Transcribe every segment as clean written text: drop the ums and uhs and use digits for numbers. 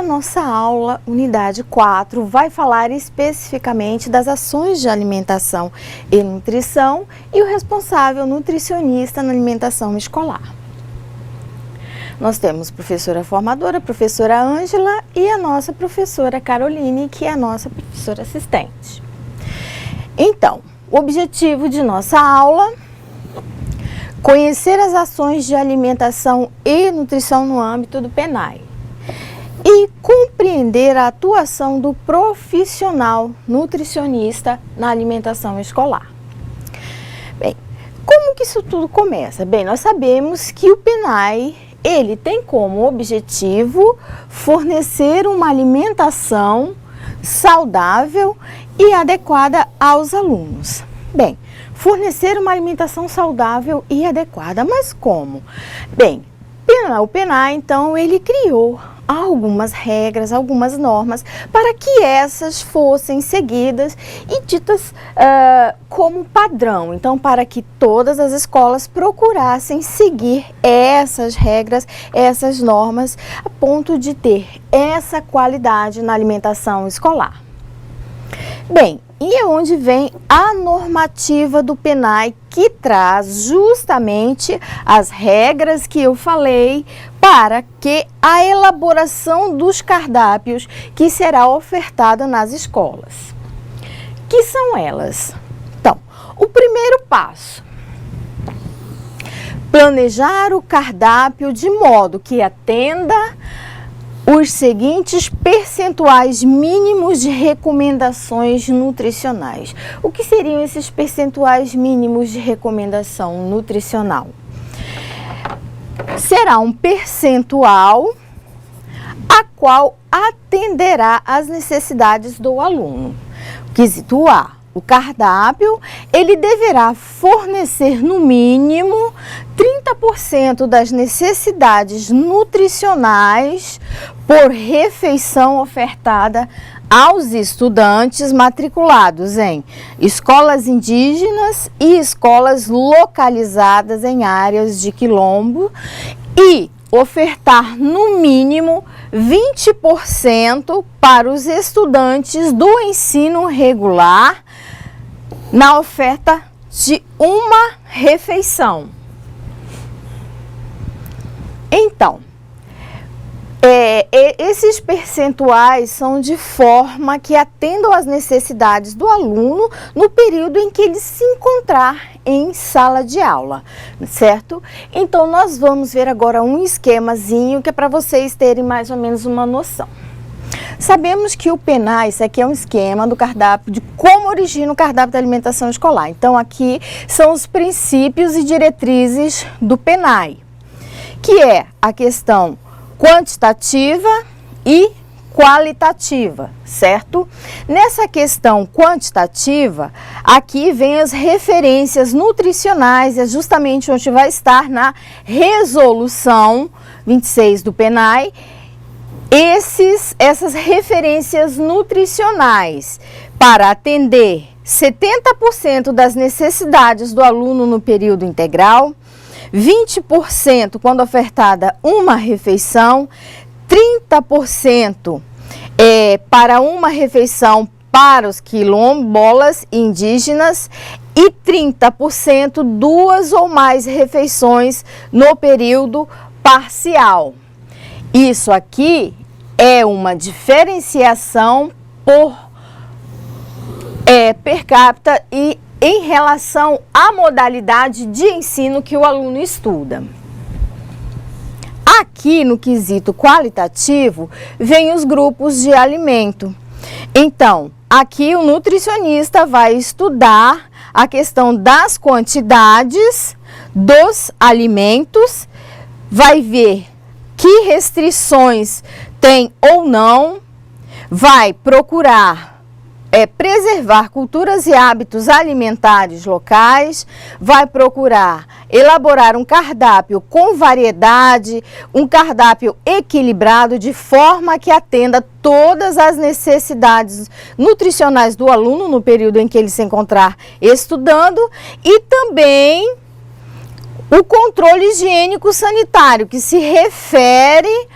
nossa aula, unidade 4, vai falar especificamente das ações de alimentação e nutrição e o responsável nutricionista na alimentação escolar. Nós temos professora formadora, professora Ângela e a nossa professora Caroline, que é a nossa professora assistente. Então, o objetivo de nossa aula: conhecer as ações de alimentação e nutrição no âmbito do PENAI e compreender a atuação do profissional nutricionista na alimentação escolar. Bem, como que isso tudo começa? Bem, nós sabemos que o PENAI, ele tem como objetivo fornecer uma alimentação saudável e adequada aos alunos. Bem, fornecer uma alimentação saudável e adequada, mas como? Bem, o PENAI, então, ele criou algumas regras, algumas normas para que essas fossem seguidas e ditas como padrão. Então, para que todas as escolas procurassem seguir essas regras, essas normas, a ponto de ter essa qualidade na alimentação escolar. Bem, e é onde vem a normativa do PENAI, que traz justamente as regras que eu falei para que a elaboração dos cardápios que será ofertada nas escolas. Que são elas? Então, o primeiro passo: planejar o cardápio de modo que atenda os seguintes percentuais mínimos de recomendações nutricionais. O que seriam esses percentuais mínimos de recomendação nutricional? Será um percentual a qual atenderá às necessidades do aluno. Quesito A: o cardápio, ele deverá fornecer no mínimo 30% das necessidades nutricionais por refeição ofertada aos estudantes matriculados em escolas indígenas e escolas localizadas em áreas de quilombo e ofertar no mínimo 20% para os estudantes do ensino regular na oferta de uma refeição. Então, esses percentuais são de forma que atendam às necessidades do aluno no período em que ele se encontrar em sala de aula, certo? Então, nós vamos ver agora um esquemazinho que é para vocês terem mais ou menos uma noção. Sabemos que o PENAI, isso aqui é um esquema do cardápio, de como origina o cardápio da alimentação escolar. Então, aqui são os princípios e diretrizes do PENAI, que é a questão quantitativa e qualitativa, certo? Nessa questão quantitativa, aqui vem as referências nutricionais, é justamente onde vai estar na resolução 26 do PENAI, essas referências nutricionais para atender 70% das necessidades do aluno no período integral, 20% quando ofertada uma refeição, 30% para uma refeição para os quilombolas indígenas e 30% duas ou mais refeições no período parcial. Isso aqui é uma diferenciação per capita e em relação à modalidade de ensino que o aluno estuda. Aqui no quesito qualitativo, vem os grupos de alimento. Então, aqui o nutricionista vai estudar a questão das quantidades dos alimentos, vai ver que restrições tem ou não, vai procurar preservar culturas e hábitos alimentares locais, vai procurar elaborar um cardápio com variedade, um cardápio equilibrado, de forma que atenda todas as necessidades nutricionais do aluno no período em que ele se encontrar estudando, e também o controle higiênico sanitário, que se refere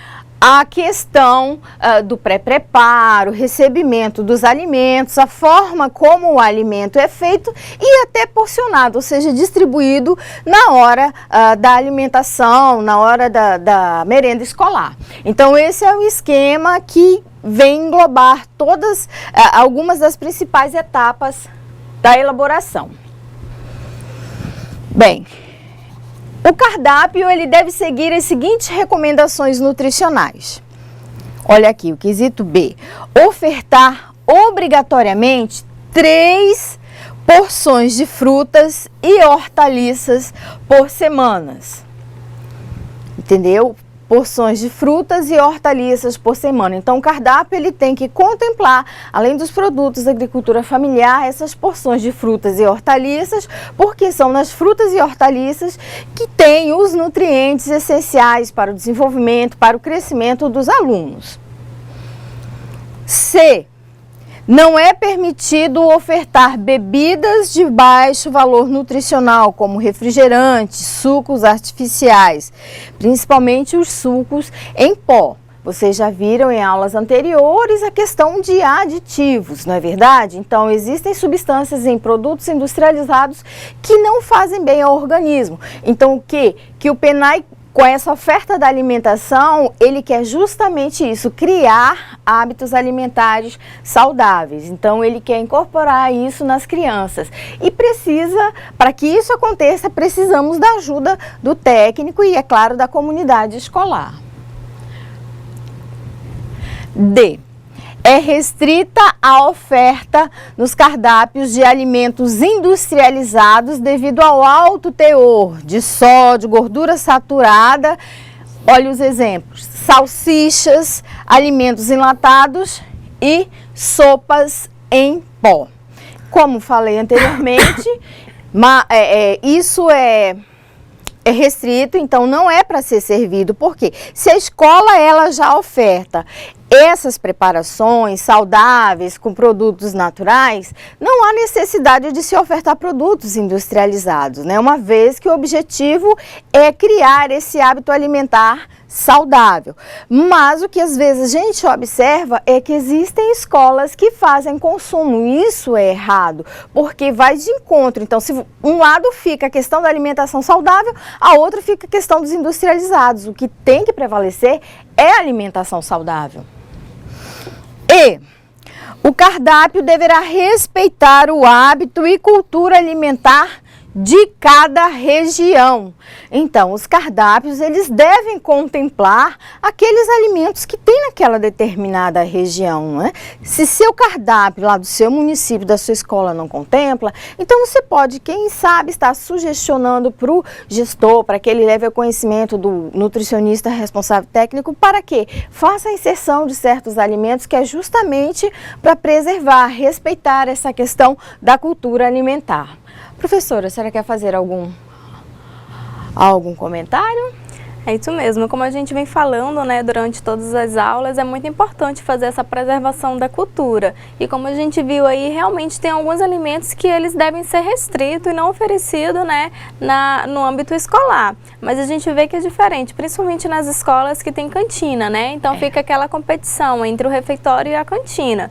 a questão do pré-preparo, recebimento dos alimentos, a forma como o alimento é feito e até porcionado, ou seja, distribuído na hora da alimentação, na hora da merenda escolar. Então, esse é o esquema que vem englobar algumas das principais etapas da elaboração. Bem, o cardápio ele deve seguir as seguintes recomendações nutricionais. Olha aqui, o quesito B. Ofertar obrigatoriamente 3 porções de frutas e hortaliças por semana. Entendeu? Porções de frutas e hortaliças por semana. Então, o cardápio ele tem que contemplar, além dos produtos da agricultura familiar, essas porções de frutas e hortaliças, porque são nas frutas e hortaliças que tem os nutrientes essenciais para o desenvolvimento, para o crescimento dos alunos. C. Não é permitido ofertar bebidas de baixo valor nutricional, como refrigerantes, sucos artificiais, principalmente os sucos em pó. Vocês já viram em aulas anteriores a questão de aditivos, não é verdade? Então, existem substâncias em produtos industrializados que não fazem bem ao organismo. Então, o que? Que o PENAI, com essa oferta da alimentação, ele quer justamente isso, criar hábitos alimentares saudáveis. Então, ele quer incorporar isso nas crianças. E para que isso aconteça, precisamos da ajuda do técnico e, é claro, da comunidade escolar. D. É restrita a oferta nos cardápios de alimentos industrializados devido ao alto teor de sódio, gordura saturada. Olha os exemplos: salsichas, alimentos enlatados e sopas em pó. Como falei anteriormente, isso é restrito, então não é para ser servido. Por quê? Se a escola ela já oferta essas preparações saudáveis com produtos naturais, não há necessidade de se ofertar produtos industrializados, né? Uma vez que o objetivo é criar esse hábito alimentar saudável. Mas o que às vezes a gente observa é que existem escolas que fazem consumo. Isso é errado, porque vai de encontro. Então, se um lado fica a questão da alimentação saudável, a outra fica a questão dos industrializados. O que tem que prevalecer é a alimentação saudável. E o cardápio deverá respeitar o hábito e cultura alimentar de cada região. Então, os cardápios, eles devem contemplar aqueles alimentos que tem naquela determinada região, né? Se seu cardápio lá do seu município, da sua escola não contempla, então você pode, quem sabe, estar sugestionando para o gestor, para que ele leve ao conhecimento do nutricionista responsável técnico, para que faça a inserção de certos alimentos, que é justamente para preservar, respeitar essa questão da cultura alimentar. Professora, a senhora quer fazer algum comentário? É isso mesmo, como a gente vem falando, né, durante todas as aulas, é muito importante fazer essa preservação da cultura. E como a gente viu aí, realmente tem alguns alimentos que eles devem ser restritos e não oferecidos, né, no âmbito escolar. Mas a gente vê que é diferente, principalmente nas escolas que tem cantina, né? Então fica aquela competição entre o refeitório e a cantina.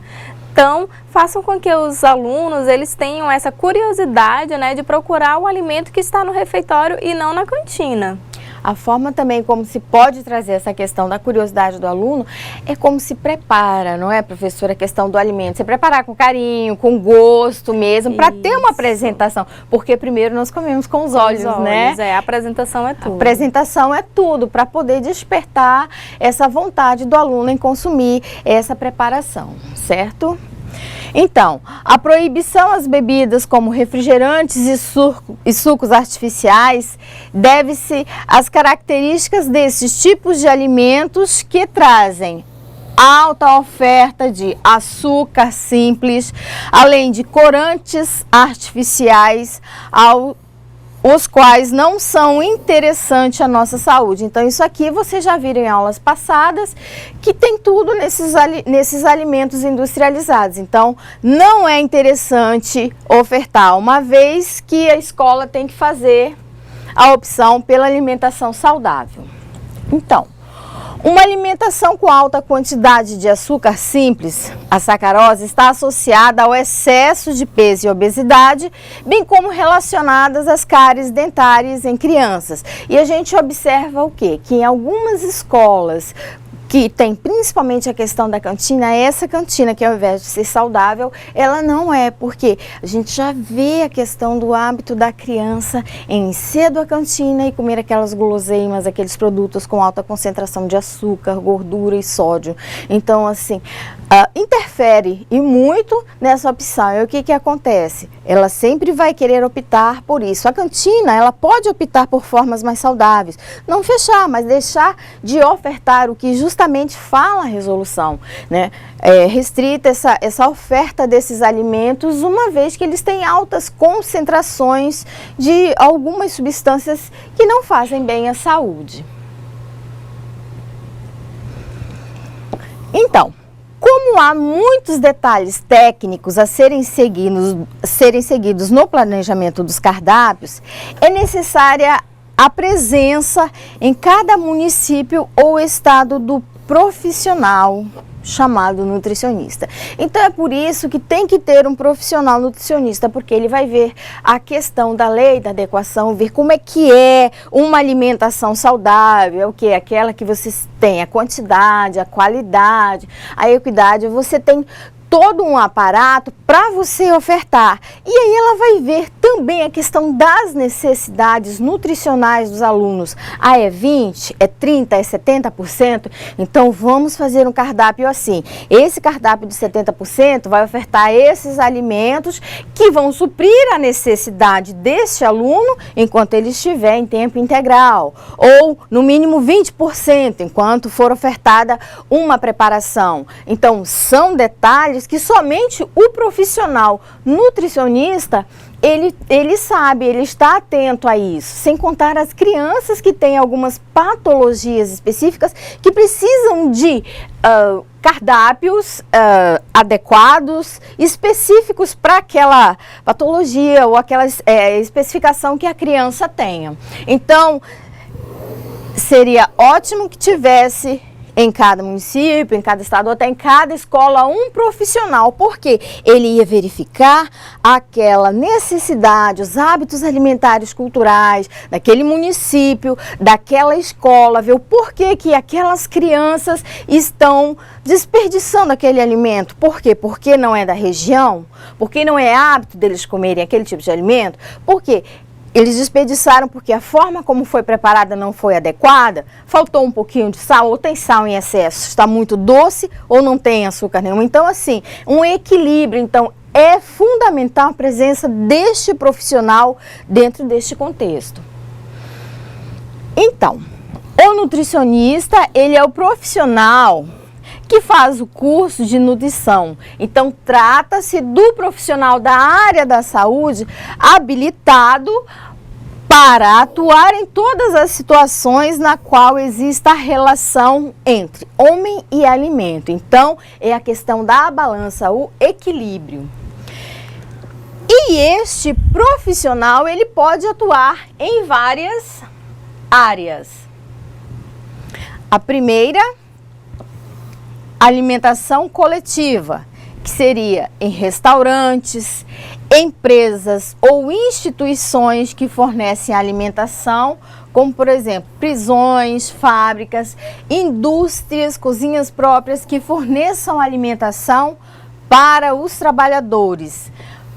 Então, façam com que os alunos eles tenham essa curiosidade, né, de procurar o alimento que está no refeitório e não na cantina. A forma também como se pode trazer essa questão da curiosidade do aluno é como se prepara, não é, professora? A questão do alimento. Se preparar com carinho, com gosto mesmo, para ter uma apresentação. Porque primeiro nós comemos com os olhos, né? A apresentação é tudo. A apresentação é tudo, para poder despertar essa vontade do aluno em consumir essa preparação, certo? Então, a proibição às bebidas como refrigerantes e sucos artificiais deve-se às características desses tipos de alimentos que trazem alta oferta de açúcar simples, além de corantes artificiais, os quais não são interessantes à nossa saúde. Então, isso aqui vocês já viram em aulas passadas, que tem tudo nesses alimentos industrializados. Então, não é interessante ofertar, uma vez que a escola tem que fazer a opção pela alimentação saudável. Então, Uma alimentação com alta quantidade de açúcar simples, a sacarose, está associada ao excesso de peso e obesidade, bem como relacionadas às cáries dentárias em crianças. E a gente observa o quê? Que em algumas escolas que tem principalmente a questão da cantina, essa cantina que ao invés de ser saudável, ela não é, porque a gente já vê a questão do hábito da criança em ir cedo à cantina e comer aquelas guloseimas, aqueles produtos com alta concentração de açúcar, gordura e sódio. Então, assim, interfere e muito nessa opção. E o que acontece? Ela sempre vai querer optar por isso. A cantina, ela pode optar por formas mais saudáveis, não fechar, mas deixar de ofertar o que justamente fala a resolução, né? Restrita essa oferta desses alimentos, uma vez que eles têm altas concentrações de algumas substâncias que não fazem bem à saúde. Então, como há muitos detalhes técnicos a serem seguidos no planejamento dos cardápios, é necessária a presença em cada município ou estado do profissional chamado nutricionista. Então é por isso que tem que ter um profissional nutricionista, porque ele vai ver a questão da lei da adequação, ver como é que é uma alimentação saudável, o que é aquela que você tem a quantidade, a qualidade, a equidade, você tem todo um aparato para você ofertar. E aí ela vai ver também a questão das necessidades nutricionais dos alunos. Ah, é 20%, é 30%, é 70%? Então vamos fazer um cardápio assim. Esse cardápio de 70% vai ofertar esses alimentos que vão suprir a necessidade deste aluno enquanto ele estiver em tempo integral. Ou no mínimo 20% enquanto for ofertada uma preparação. Então são detalhes que somente o profissional nutricionista, ele sabe, ele está atento a isso, sem contar as crianças que têm algumas patologias específicas que precisam de cardápios adequados, específicos para aquela patologia ou aquela especificação que a criança tenha. Então, seria ótimo que tivesse em cada município, em cada estado, ou até em cada escola, um profissional, porque ele ia verificar aquela necessidade, os hábitos alimentares culturais daquele município, daquela escola, ver o porquê que aquelas crianças estão desperdiçando aquele alimento. Por quê? Porque não é da região? Porque não é hábito deles comerem aquele tipo de alimento? Por quê? Eles desperdiçaram porque a forma como foi preparada não foi adequada, faltou um pouquinho de sal, ou tem sal em excesso, está muito doce ou não tem açúcar nenhum. Então, assim, um equilíbrio. Então, é fundamental a presença deste profissional dentro deste contexto. Então, o nutricionista, ele é o profissional que faz o curso de nutrição. Então, trata-se do profissional da área da saúde habilitado para atuar em todas as situações na qual exista a relação entre homem e alimento. Então, é a questão da balança, o equilíbrio. E este profissional, ele pode atuar em várias áreas. A primeira, alimentação coletiva, que seria em restaurantes, empresas ou instituições que fornecem alimentação, como por exemplo, prisões, fábricas, indústrias, cozinhas próprias que forneçam alimentação para os trabalhadores,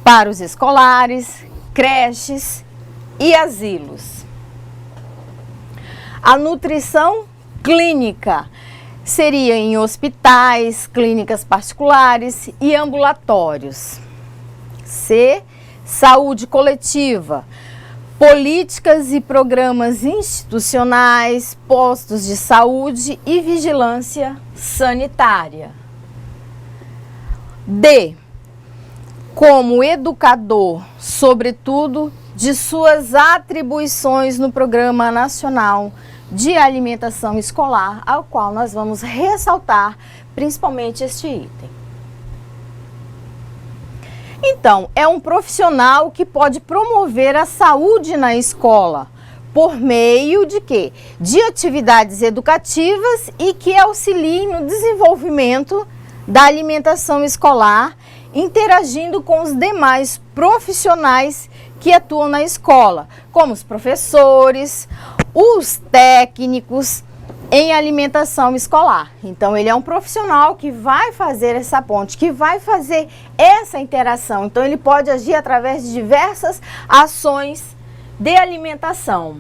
para os escolares, creches e asilos. A nutrição clínica seria em hospitais, clínicas particulares e ambulatórios. C. Saúde coletiva, políticas e programas institucionais, postos de saúde e vigilância sanitária. D. Como educador, sobretudo, de suas atribuições no Programa Nacional de Alimentação Escolar, ao qual nós vamos ressaltar principalmente este item. Então, é um profissional que pode promover a saúde na escola, por meio de quê? De atividades educativas e que auxiliem no desenvolvimento da alimentação escolar, interagindo com os demais profissionais que atuam na escola, como os professores, os técnicos em alimentação escolar. Então, ele é um profissional que vai fazer essa ponte, que vai fazer essa interação. Então, ele pode agir através de diversas ações de alimentação.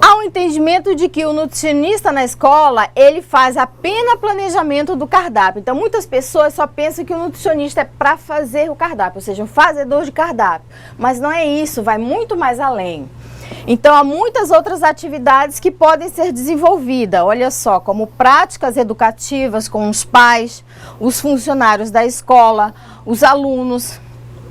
Há um entendimento de que o nutricionista na escola, ele faz apenas planejamento do cardápio. Então, muitas pessoas só pensam que o nutricionista é para fazer o cardápio, ou seja, um fazedor de cardápio. Mas não é isso, vai muito mais além. Então, há muitas outras atividades que podem ser desenvolvidas, olha só, como práticas educativas com os pais, os funcionários da escola, os alunos,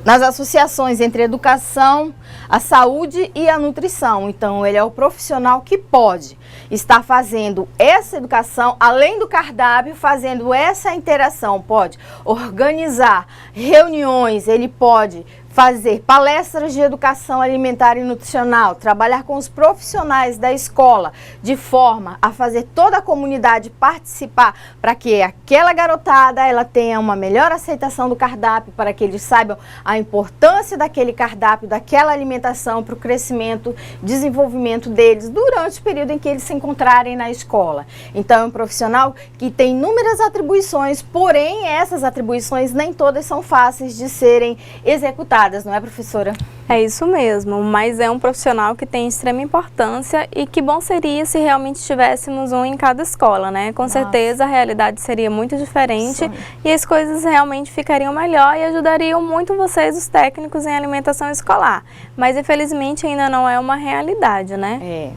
nas associações entre a educação, a saúde e a nutrição. Então, ele é o profissional que pode estar fazendo essa educação, além do cardápio, fazendo essa interação, pode organizar reuniões, ele pode fazer palestras de educação alimentar e nutricional, trabalhar com os profissionais da escola, de forma a fazer toda a comunidade participar, para que aquela garotada ela tenha uma melhor aceitação do cardápio, para que eles saibam a importância daquele cardápio, daquela alimentação para o crescimento, desenvolvimento deles durante o período em que eles se encontrarem na escola. Então, é um profissional que tem inúmeras atribuições, porém, essas atribuições nem todas são fáceis de serem executadas. Não é, professora? É isso mesmo, mas é um profissional que tem extrema importância e que bom seria se realmente tivéssemos um em cada escola, né? Com certeza a realidade seria muito diferente. Sim. E as coisas realmente ficariam melhor e ajudariam muito vocês, os técnicos em alimentação escolar. Mas infelizmente ainda não é uma realidade, né? É.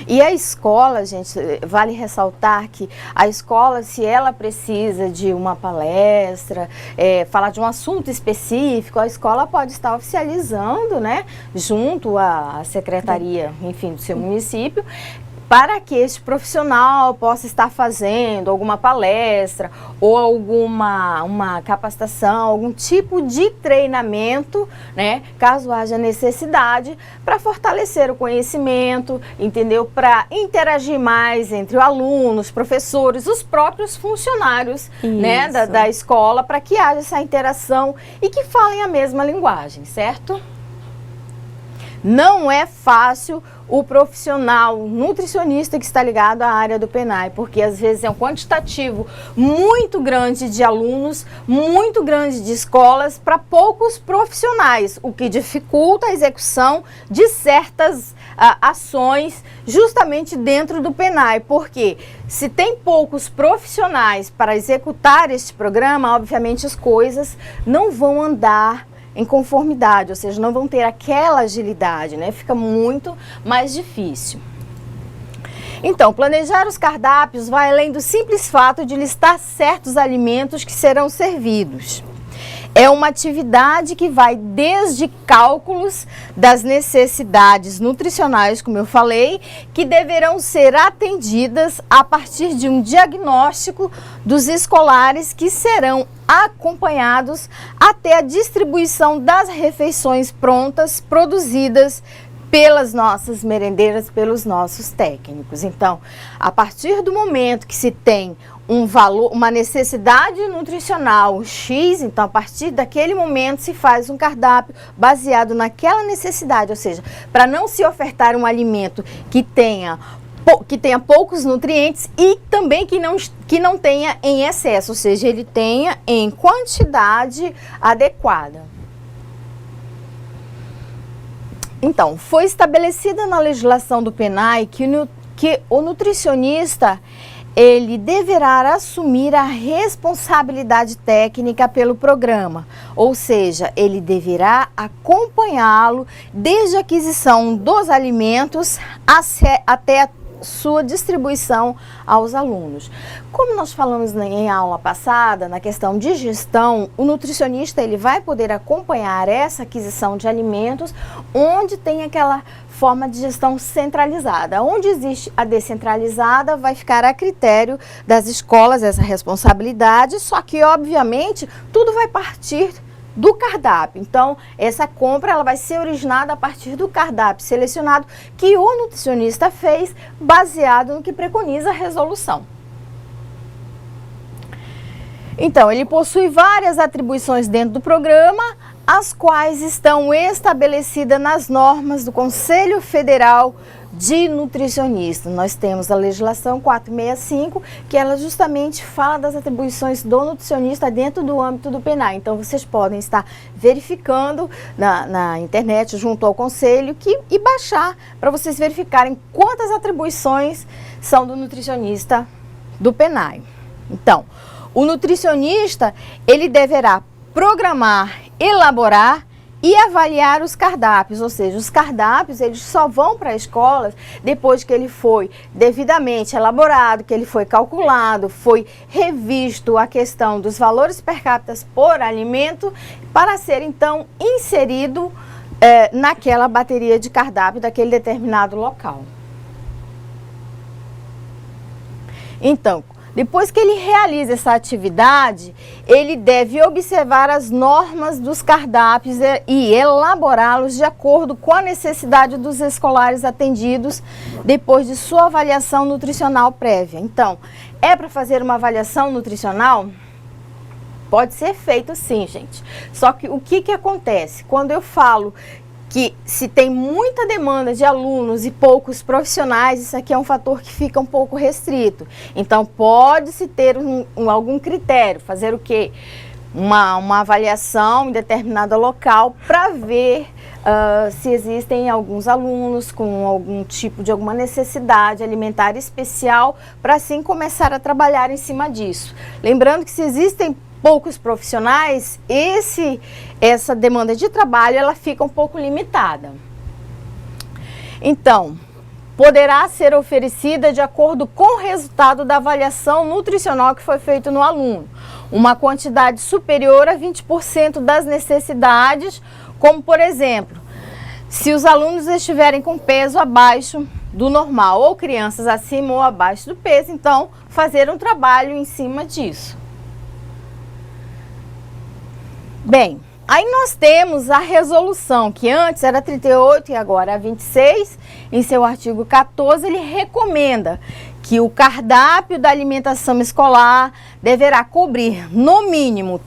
E a escola, gente, vale ressaltar que a escola, se ela precisa de uma palestra, falar de um assunto específico, a escola pode estar oficializando, né, junto à secretaria, enfim, do seu município, para que este profissional possa estar fazendo alguma palestra ou uma capacitação, algum tipo de treinamento, né, caso haja necessidade, para fortalecer o conhecimento, entendeu? Para interagir mais entre o aluno, os professores, os próprios funcionários, né, da escola, para que haja essa interação e que falem a mesma linguagem, certo? Não é fácil o profissional nutricionista que está ligado à área do PENAI, porque às vezes é um quantitativo muito grande de alunos, muito grande de escolas para poucos profissionais, o que dificulta a execução de certas ações justamente dentro do PENAI, porque se tem poucos profissionais para executar este programa, obviamente as coisas não vão andar em conformidade, ou seja, não vão ter aquela agilidade, né? Fica muito mais difícil. Então, planejar os cardápios vai além do simples fato de listar certos alimentos que serão servidos. É uma atividade que vai desde cálculos das necessidades nutricionais, como eu falei, que deverão ser atendidas a partir de um diagnóstico dos escolares que serão acompanhados até a distribuição das refeições prontas, produzidas pelas nossas merendeiras, pelos nossos técnicos. Então, a partir do momento que se tem um valor, uma necessidade nutricional X, então a partir daquele momento se faz um cardápio baseado naquela necessidade, ou seja, para não se ofertar um alimento que tenha poucos nutrientes e também que não tenha em excesso, ou seja, ele tenha em quantidade adequada. Então, foi estabelecida na legislação do PENAI que o nutricionista ele deverá assumir a responsabilidade técnica pelo programa, ou seja, ele deverá acompanhá-lo desde a aquisição dos alimentos até a sua distribuição aos alunos. Como nós falamos em aula passada, na questão de gestão, o nutricionista ele vai poder acompanhar essa aquisição de alimentos onde tem aquela forma de gestão centralizada. Onde existe a descentralizada, vai ficar a critério das escolas essa responsabilidade, só que, obviamente, tudo vai partir do cardápio. Então, essa compra ela vai ser originada a partir do cardápio selecionado que o nutricionista fez, baseado no que preconiza a resolução. Então, ele possui várias atribuições dentro do programa, as quais estão estabelecidas nas normas do Conselho Federal de Nutricionistas. Nós temos a legislação 465, que ela justamente fala das atribuições do nutricionista dentro do âmbito do PNAE. Então, vocês podem estar verificando na internet, junto ao Conselho, e baixar para vocês verificarem quantas atribuições são do nutricionista do PNAE. Então, o nutricionista, ele deverá programar, elaborar e avaliar os cardápios, ou seja, os cardápios eles só vão para escolas depois que ele foi devidamente elaborado, que ele foi calculado, foi revisto a questão dos valores per capita por alimento, para ser então inserido naquela bateria de cardápio daquele determinado local. Então, depois que ele realiza essa atividade, ele deve observar as normas dos cardápios e elaborá-los de acordo com a necessidade dos escolares atendidos depois de sua avaliação nutricional prévia. Então, é para fazer uma avaliação nutricional? Pode ser feito sim, gente. Só que o que acontece? Quando eu falo que se tem muita demanda de alunos e poucos profissionais, isso aqui é um fator que fica um pouco restrito. Então, pode-se ter algum critério, fazer o quê? Uma avaliação em determinado local para ver se existem alguns alunos com algum tipo de alguma necessidade alimentar especial, para assim começar a trabalhar em cima disso. Lembrando que se existem poucos profissionais, essa demanda de trabalho ela fica um pouco limitada. Então, poderá ser oferecida de acordo com o resultado da avaliação nutricional que foi feito no aluno, uma quantidade superior a 20% das necessidades, como por exemplo, se os alunos estiverem com peso abaixo do normal ou crianças acima ou abaixo do peso, então fazer um trabalho em cima disso. Bem, aí nós temos a resolução, que antes era 38 e agora é 26, em seu artigo 14, ele recomenda que o cardápio da alimentação escolar deverá cobrir, no mínimo,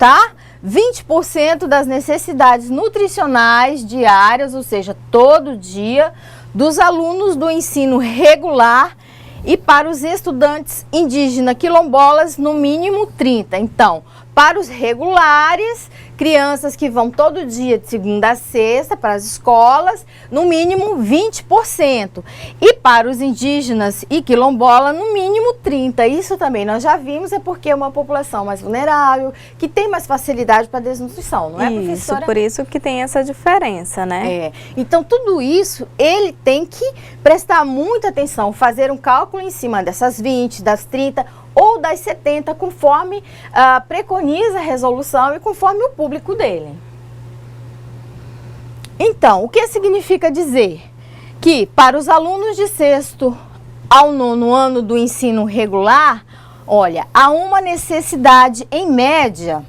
20% das necessidades nutricionais diárias, ou seja, todo dia, dos alunos do ensino regular, e para os estudantes indígenas quilombolas, no mínimo 30%. Então, para os regulares, crianças que vão todo dia de segunda a sexta para as escolas, no mínimo 20%. E para os indígenas e quilombola, no mínimo 30%. Isso também nós já vimos, é porque é uma população mais vulnerável, que tem mais facilidade para desnutrição, não é, professora? Isso, por isso que tem essa diferença, né? Então, tudo isso, ele tem que prestar muita atenção, fazer um cálculo em cima dessas 20, das 30 ou das 70, conforme preconiza a resolução e conforme o público dele. Então, o que significa dizer? Que para os alunos de 6º ao 9º ano do ensino regular, olha, há uma necessidade em média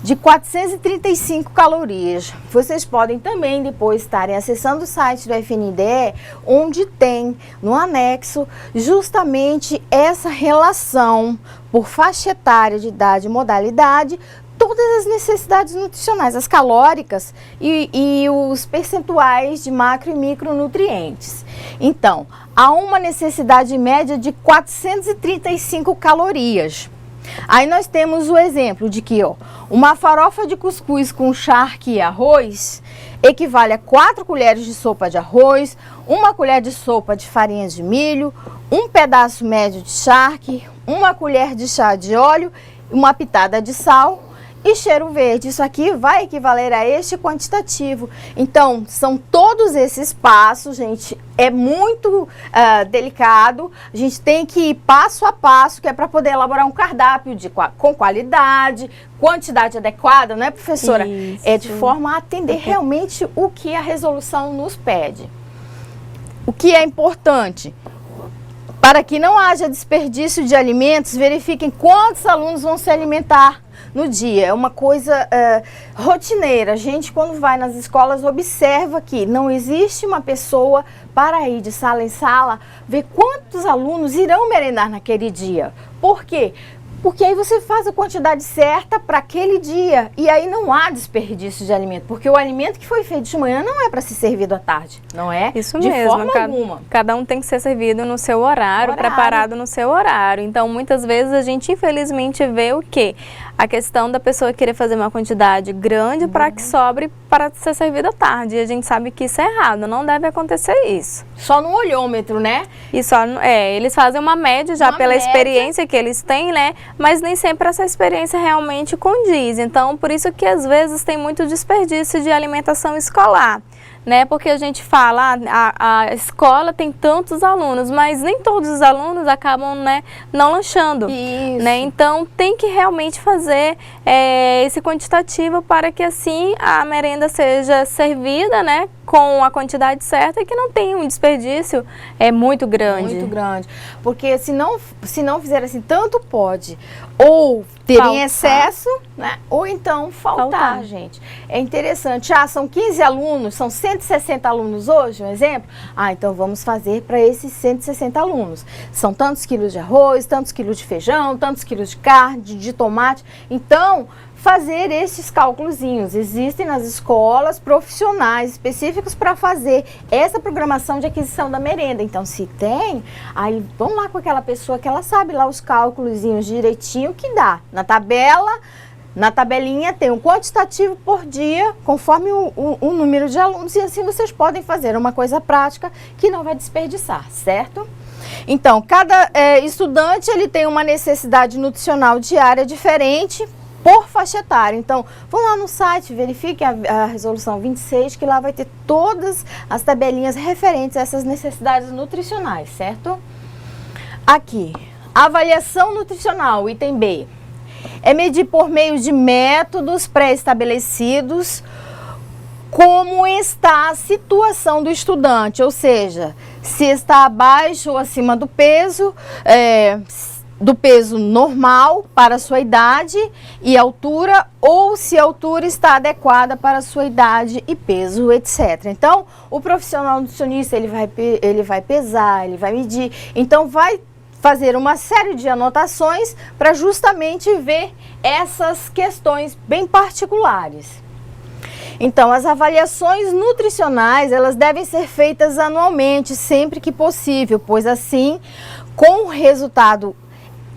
de 435 calorias. Vocês podem também depois estarem acessando o site do FNDE, onde tem no anexo justamente essa relação por faixa etária de idade e modalidade, todas as necessidades nutricionais, as calóricas e os percentuais de macro e micronutrientes. Então, há uma necessidade média de 435 calorias. Aí nós temos o exemplo de que uma farofa de cuscuz com charque e arroz equivale a 4 colheres de sopa de arroz, 1 colher de sopa de farinha de milho, 1 pedaço médio de charque, 1 colher de chá de óleo, 1 pitada de sal e cheiro verde. Isso aqui vai equivaler a este quantitativo. Então, são todos esses passos, gente, é muito delicado. A gente tem que ir passo a passo, que é para poder elaborar um cardápio com qualidade, quantidade adequada, não é, professora? Isso. É de forma a atender realmente o que a resolução nos pede. O que é importante? Para que não haja desperdício de alimentos, verifiquem quantos alunos vão se alimentar no dia, é uma coisa rotineira. A gente, quando vai nas escolas, observa que não existe uma pessoa para ir de sala em sala, ver quantos alunos irão merendar naquele dia. Por quê? Porque aí você faz a quantidade certa para aquele dia e aí não há desperdício de alimento, porque o alimento que foi feito de manhã não é para ser servido à tarde, não é? Isso de mesmo, forma alguma. Cada um tem que ser servido no seu horário, preparado no seu horário. Então, muitas vezes a gente infelizmente vê o quê? A questão da pessoa querer fazer uma quantidade grande para que sobre para ser servido à tarde. E a gente sabe que isso é errado, não deve acontecer isso. Só no olhômetro, né? E só, eles fazem uma média já pela experiência que eles têm, né? Mas nem sempre essa experiência realmente condiz. Então, por isso que às vezes tem muito desperdício de alimentação escolar. Né? Porque a gente fala, a escola tem tantos alunos, mas nem todos os alunos acabam, né, não lanchando. Isso. Né? Então tem que realmente fazer esse quantitativo para que assim a merenda seja servida, né, com a quantidade certa e que não tenha um desperdício muito grande. Muito grande. Porque se não fizer assim, tanto pode ou ter em excesso, né? Ou então faltar, gente. É interessante. São 15 alunos, são 160 alunos hoje, um exemplo? Então vamos fazer para esses 160 alunos. São tantos quilos de arroz, tantos quilos de feijão, tantos quilos de carne, de tomate. Então, fazer esses cálculozinhos. Existem nas escolas profissionais específicos para fazer essa programação de aquisição da merenda. Então, se tem, aí vão lá com aquela pessoa que ela sabe lá os cálculozinhos direitinho que dá. Na tabelinha tem um quantitativo por dia, conforme o número de alunos, e assim vocês podem fazer uma coisa prática que não vai desperdiçar, certo? Então, cada estudante ele tem uma necessidade nutricional diária diferente por faixa etária. Então, vão lá no site, verifiquem a resolução 26, que lá vai ter todas as tabelinhas referentes a essas necessidades nutricionais, certo? Aqui, avaliação nutricional, item B. É medir por meio de métodos pré-estabelecidos como está a situação do estudante, ou seja, se está abaixo ou acima do peso normal para a sua idade e altura, ou se a altura está adequada para a sua idade e peso, etc. Então, o profissional nutricionista, ele vai pesar, ele vai medir, então vai fazer uma série de anotações para justamente ver essas questões bem particulares. Então, as avaliações nutricionais, elas devem ser feitas anualmente, sempre que possível, pois assim, com o resultado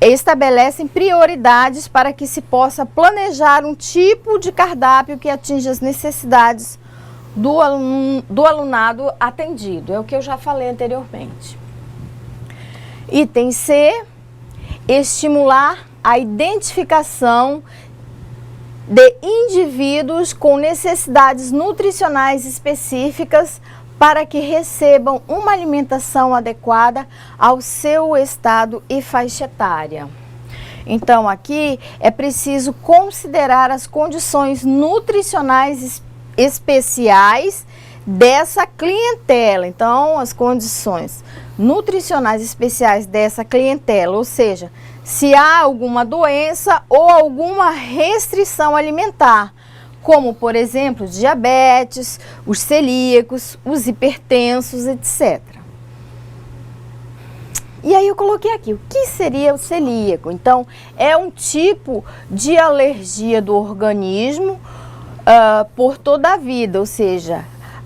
estabelecem prioridades para que se possa planejar um tipo de cardápio que atinja as necessidades do alunado atendido. É o que eu já falei anteriormente. Item C, estimular a identificação de indivíduos com necessidades nutricionais específicas para que recebam uma alimentação adequada ao seu estado e faixa etária. Então, aqui é preciso considerar as condições nutricionais especiais dessa clientela. Então, as condições nutricionais especiais dessa clientela, ou seja, se há alguma doença ou alguma restrição alimentar, como, por exemplo, diabetes, os celíacos, os hipertensos, etc. E aí eu coloquei aqui, o que seria o celíaco? Então, é um tipo de alergia do organismo por toda a vida, ou seja,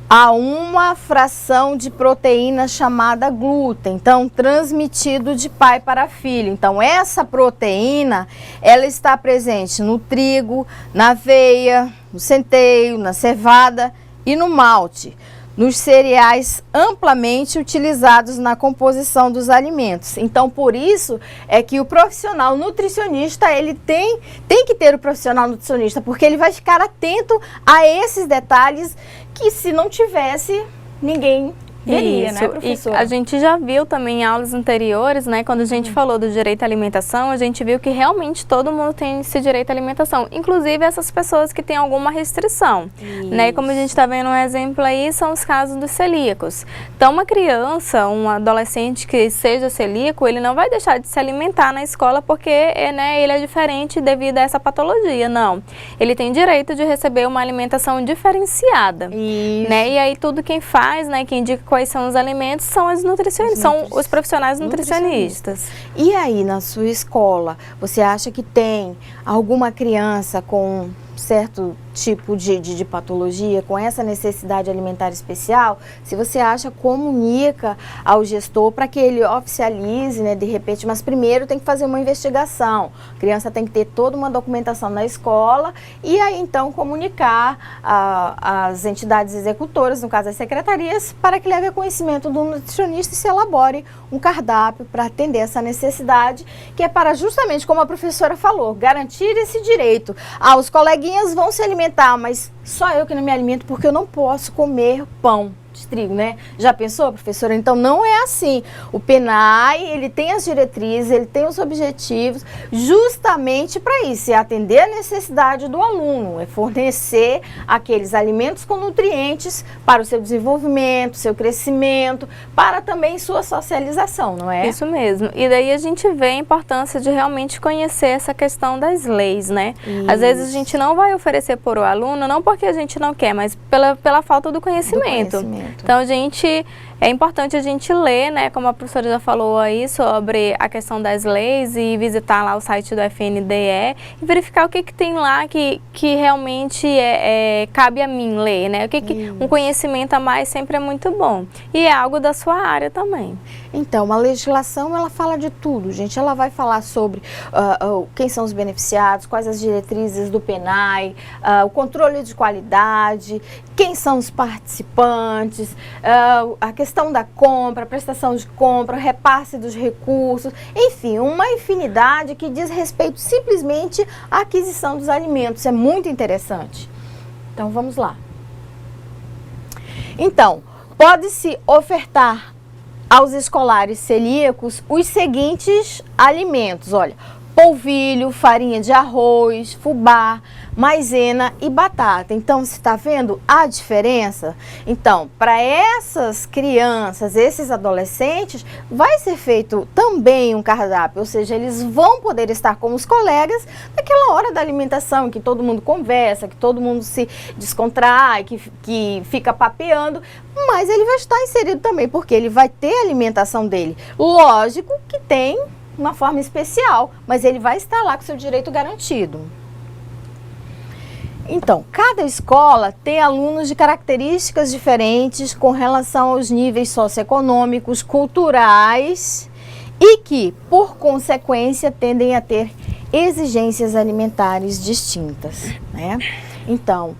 há uma fração de proteína chamada glúten, então transmitido de pai para filho. Então essa proteína, ela está presente no trigo, na aveia, no centeio, na cevada e no malte, nos cereais amplamente utilizados na composição dos alimentos. Então, por isso é que o profissional nutricionista, ele tem que ter o profissional nutricionista, porque ele vai ficar atento a esses detalhes que, se não tivesse, ninguém veria, Isso. né, professora? E a gente já viu também em aulas anteriores, né, quando a gente falou do direito à alimentação, a gente viu que realmente todo mundo tem esse direito à alimentação, inclusive essas pessoas que têm alguma restrição, né, e como a gente está vendo um exemplo aí, são os casos dos celíacos. Então, uma criança, um adolescente que seja celíaco, ele não vai deixar de se alimentar na escola porque, né, ele é diferente devido a essa patologia, não. Ele tem direito de receber uma alimentação diferenciada, né, e aí tudo quem faz, né, quem indica quais são os alimentos são as nutricionistas, são os profissionais nutricionistas. E aí, na sua escola, você acha que tem alguma criança com certo tipo de patologia, com essa necessidade alimentar especial? Se você acha, comunica ao gestor para que ele oficialize, né, de repente, mas primeiro tem que fazer uma investigação. A criança tem que ter toda uma documentação na escola e aí então comunicar às entidades executoras, no caso as secretarias, para que leve a conhecimento do nutricionista e se elabore um cardápio para atender essa necessidade, que é para justamente, como a professora falou, garantir esse direito. Os coleguinhas vão se alimentar, mas só eu que não me alimento porque eu não posso comer pão de trigo, né? Já pensou, professora? Então não é assim. O PENAI, ele tem as diretrizes, ele tem os objetivos justamente para isso, é atender a necessidade do aluno, é fornecer aqueles alimentos com nutrientes para o seu desenvolvimento, seu crescimento, para também sua socialização, não é? Isso mesmo. E daí a gente vê a importância de realmente conhecer essa questão das leis, né? Isso. Às vezes a gente não vai oferecer para o aluno, não porque a gente não quer, mas pela falta do conhecimento. Então, é importante a gente ler, né, como a professora já falou aí, sobre a questão das leis e visitar lá o site do FNDE e verificar o que tem lá que realmente cabe a mim ler, né? Um conhecimento a mais sempre é muito bom. E é algo da sua área também. Então, a legislação, ela fala de tudo, gente. Ela vai falar sobre quem são os beneficiados, quais as diretrizes do PENAI, o controle de qualidade, quem são os participantes, a questão da compra, prestação de compra, repasse dos recursos, enfim, uma infinidade que diz respeito simplesmente à aquisição dos alimentos. É muito interessante. Então, vamos lá. Então, pode-se ofertar aos escolares celíacos os seguintes alimentos, olha: polvilho, farinha de arroz, fubá, maisena e batata. Então, você está vendo a diferença? Então, para essas crianças, esses adolescentes, vai ser feito também um cardápio, ou seja, eles vão poder estar com os colegas naquela hora da alimentação, que todo mundo conversa, que todo mundo se descontrai, que fica papeando, mas ele vai estar inserido também, porque ele vai ter a alimentação dele. Lógico que tem uma forma especial, mas ele vai estar lá com seu direito garantido. Então, cada escola tem alunos de características diferentes com relação aos níveis socioeconômicos, culturais e que, por consequência, tendem a ter exigências alimentares distintas, né? Então,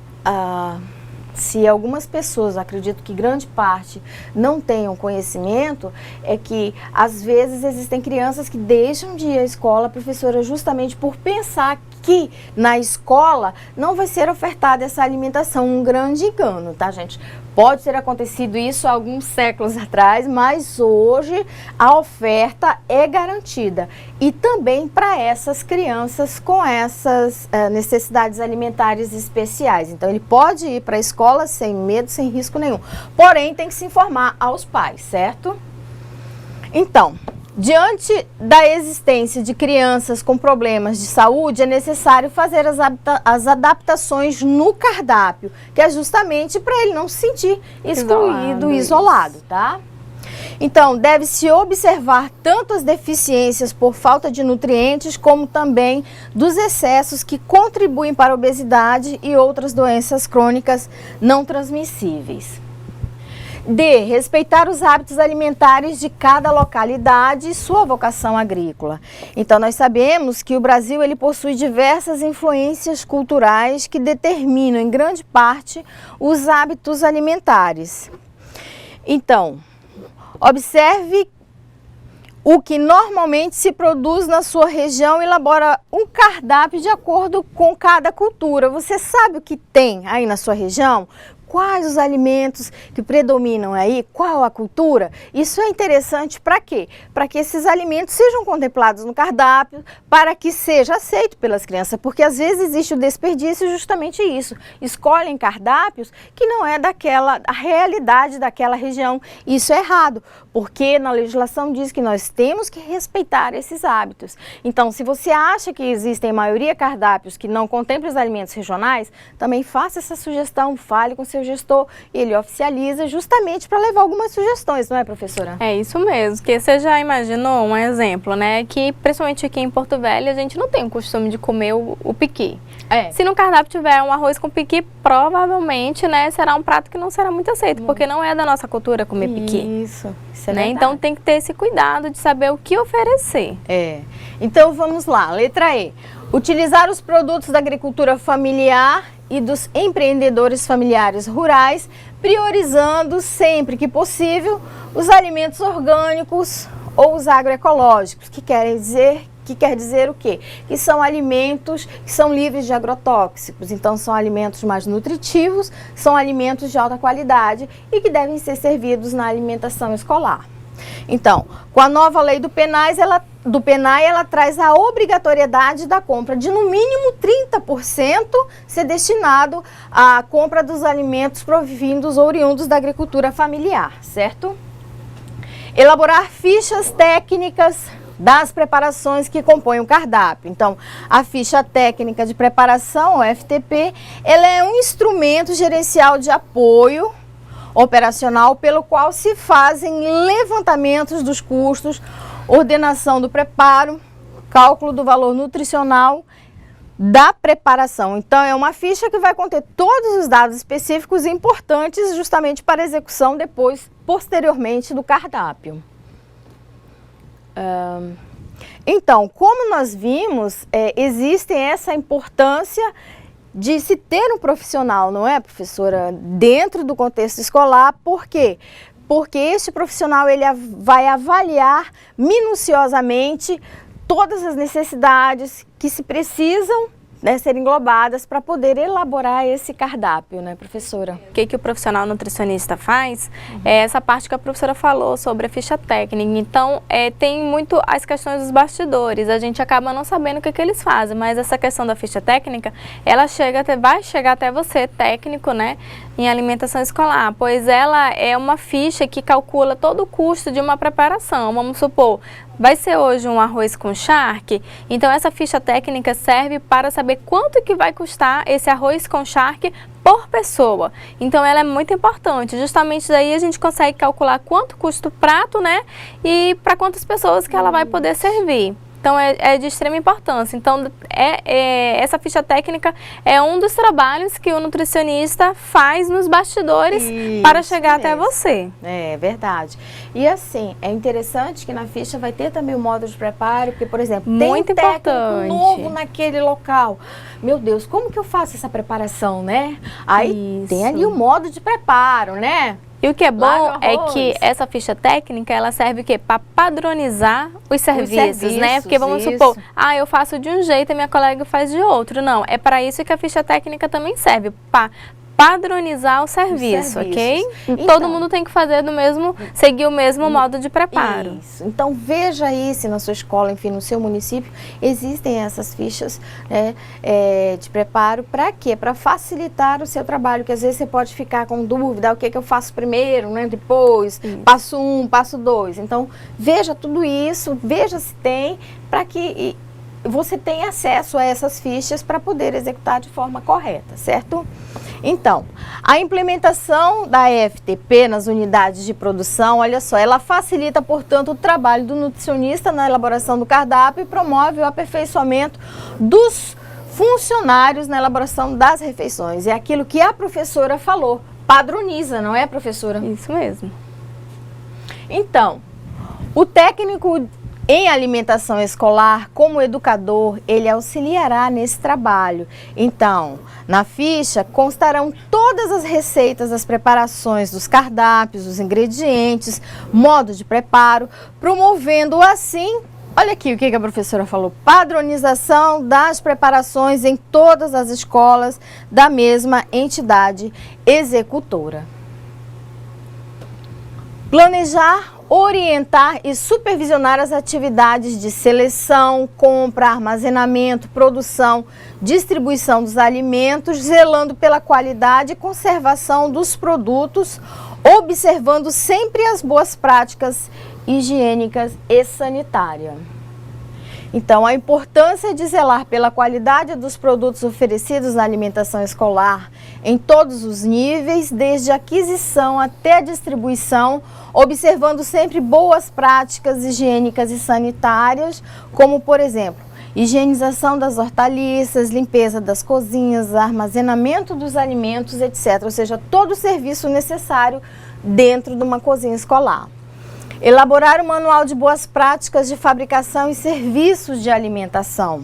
se algumas pessoas, acredito que grande parte, não tenham conhecimento, é que às vezes existem crianças que deixam de ir à escola, professora, justamente por pensar que na escola não vai ser ofertada essa alimentação. Um grande engano, tá, gente? Pode ter acontecido isso há alguns séculos atrás, mas hoje a oferta é garantida. E também para essas crianças com essas necessidades alimentares especiais. Então, ele pode ir para a escola sem medo, sem risco nenhum. Porém, tem que se informar aos pais, certo? Então, diante da existência de crianças com problemas de saúde, é necessário fazer as adaptações no cardápio, que é justamente para ele não se sentir excluído, isolado, tá? Então, deve-se observar tanto as deficiências por falta de nutrientes, como também dos excessos que contribuem para a obesidade e outras doenças crônicas não transmissíveis. D. Respeitar os hábitos alimentares de cada localidade e sua vocação agrícola. Então, nós sabemos que o Brasil ele possui diversas influências culturais que determinam, em grande parte, os hábitos alimentares. Então, observe o que normalmente se produz na sua região e elabora um cardápio de acordo com cada cultura. Você sabe o que tem aí na sua região? quais os alimentos que predominam aí, qual a cultura. Isso é interessante para quê? Para que esses alimentos sejam contemplados no cardápio, para que seja aceito pelas crianças, porque às vezes existe o desperdício justamente isso. Escolhem cardápios que não é a realidade daquela região. Isso é errado, porque na legislação diz que nós temos que respeitar esses hábitos. Então, se você acha que existem, a maioria, cardápios que não contemplam os alimentos regionais, também faça essa sugestão, fale com seu gestor, ele oficializa justamente para levar algumas sugestões, não é, professora? É isso mesmo, que você já imaginou um exemplo, né, que principalmente aqui em Porto Velho a gente não tem o costume de comer o piqui. Se no cardápio tiver um arroz com piqui, provavelmente, né, será um prato que não será muito aceito, porque não é da nossa cultura comer piqui. Isso é né? verdade. Então tem que ter esse cuidado de saber o que oferecer. Então vamos lá, letra E. Utilizar os produtos da agricultura familiar e dos empreendedores familiares rurais, priorizando sempre que possível os alimentos orgânicos ou os agroecológicos, que quer dizer o quê? Que são alimentos que são livres de agrotóxicos, então são alimentos mais nutritivos, são alimentos de alta qualidade e que devem ser servidos na alimentação escolar. Então, com a nova lei do PENAI, ela traz a obrigatoriedade da compra de no mínimo 30% ser destinado à compra dos alimentos provindos ou oriundos da agricultura familiar, certo? Elaborar fichas técnicas das preparações que compõem o cardápio. Então, a ficha técnica de preparação, o FTP, ela é um instrumento gerencial de apoio operacional pelo qual se fazem levantamentos dos custos, ordenação do preparo, cálculo do valor nutricional da preparação. Então, é uma ficha que vai conter todos os dados específicos e importantes justamente para a execução posteriormente do cardápio. Então, como nós vimos, existe essa importância de se ter um profissional, não é, professora, dentro do contexto escolar. Por quê? Porque este profissional ele vai avaliar minuciosamente todas as necessidades que se precisam, né, ser englobadas para poder elaborar esse cardápio, né, professora? O que o profissional nutricionista faz? É essa parte que a professora falou sobre a ficha técnica. Então, tem muito as questões dos bastidores. A gente acaba não sabendo o que eles fazem, mas essa questão da ficha técnica, ela vai chegar até você, técnico, né, em alimentação escolar, pois ela é uma ficha que calcula todo o custo de uma preparação. Vamos supor, vai ser hoje um arroz com charque, então essa ficha técnica serve para saber quanto que vai custar esse arroz com charque por pessoa. Então ela é muito importante, justamente daí a gente consegue calcular quanto custa o prato, né, e para quantas pessoas que ela vai poder servir. Então é de extrema importância. Então essa ficha técnica é um dos trabalhos que o nutricionista faz nos bastidores para chegar até você. É verdade. E assim, é interessante que na ficha vai ter também o modo de preparo, porque, por exemplo, muito tem um técnico importante novo naquele local. Meu Deus, como que eu faço essa preparação, né? Aí tem ali o modo de preparo, né? E o que é bom é que essa ficha técnica, ela serve o quê? Para padronizar os serviços, né? Porque vamos supor, eu faço de um jeito e minha colega faz de outro. Não, é para isso que a ficha técnica também serve, para padronizar o serviço, ok? Então, todo mundo tem que fazer seguir o mesmo modo de preparo. Isso. Então veja aí se na sua escola, enfim, no seu município, existem essas fichas, né, de preparo. Para quê? Para facilitar o seu trabalho, que às vezes você pode ficar com dúvida, o que eu faço primeiro, né, depois, passo 1, passo 2. Então veja tudo isso, veja se tem, para que você tenha acesso a essas fichas para poder executar de forma correta, certo? Então, a implementação da FTP nas unidades de produção, olha só, ela facilita, portanto, o trabalho do nutricionista na elaboração do cardápio e promove o aperfeiçoamento dos funcionários na elaboração das refeições. É aquilo que a professora falou, padroniza, não é, professora? Isso mesmo. Então, o técnico em alimentação escolar, como educador, ele auxiliará nesse trabalho. Então, na ficha constarão todas as receitas das preparações dos cardápios, os ingredientes, modo de preparo, promovendo assim Olha aqui o que a professora falou. Padronização das preparações em todas as escolas da mesma entidade executora. Planejar, orientar e supervisionar as atividades de seleção, compra, armazenamento, produção, distribuição dos alimentos, zelando pela qualidade e conservação dos produtos, observando sempre as boas práticas higiênicas e sanitárias. Então, a importância de zelar pela qualidade dos produtos oferecidos na alimentação escolar em todos os níveis, desde a aquisição até a distribuição, observando sempre boas práticas higiênicas e sanitárias, como, por exemplo, higienização das hortaliças, limpeza das cozinhas, armazenamento dos alimentos, etc. Ou seja, todo o serviço necessário dentro de uma cozinha escolar. Elaborar o manual de boas práticas de fabricação e serviços de alimentação.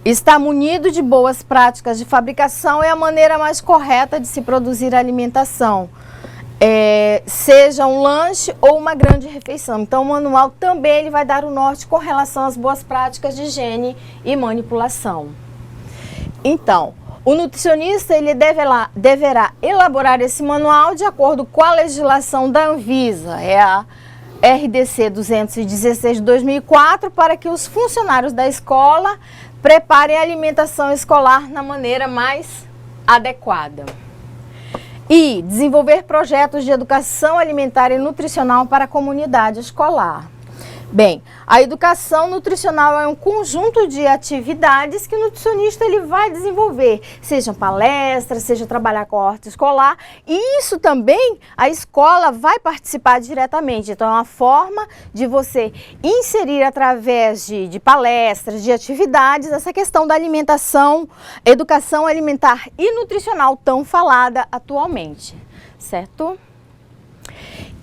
Estar munido de boas práticas de fabricação é a maneira mais correta de se produzir alimentação, seja um lanche ou uma grande refeição. Então, o manual também ele vai dar o norte com relação às boas práticas de higiene e manipulação. Então, o nutricionista ele deverá elaborar esse manual de acordo com a legislação da Anvisa, a RDC 216 de 2004, para que os funcionários da escola preparem a alimentação escolar na maneira mais adequada. E desenvolver projetos de educação alimentar e nutricional para a comunidade escolar. Bem, a educação nutricional é um conjunto de atividades que o nutricionista ele vai desenvolver, seja palestras, seja trabalhar com a horta escolar, e isso também a escola vai participar diretamente. Então, é uma forma de você inserir através de palestras, de atividades, essa questão da alimentação, educação alimentar e nutricional tão falada atualmente, certo?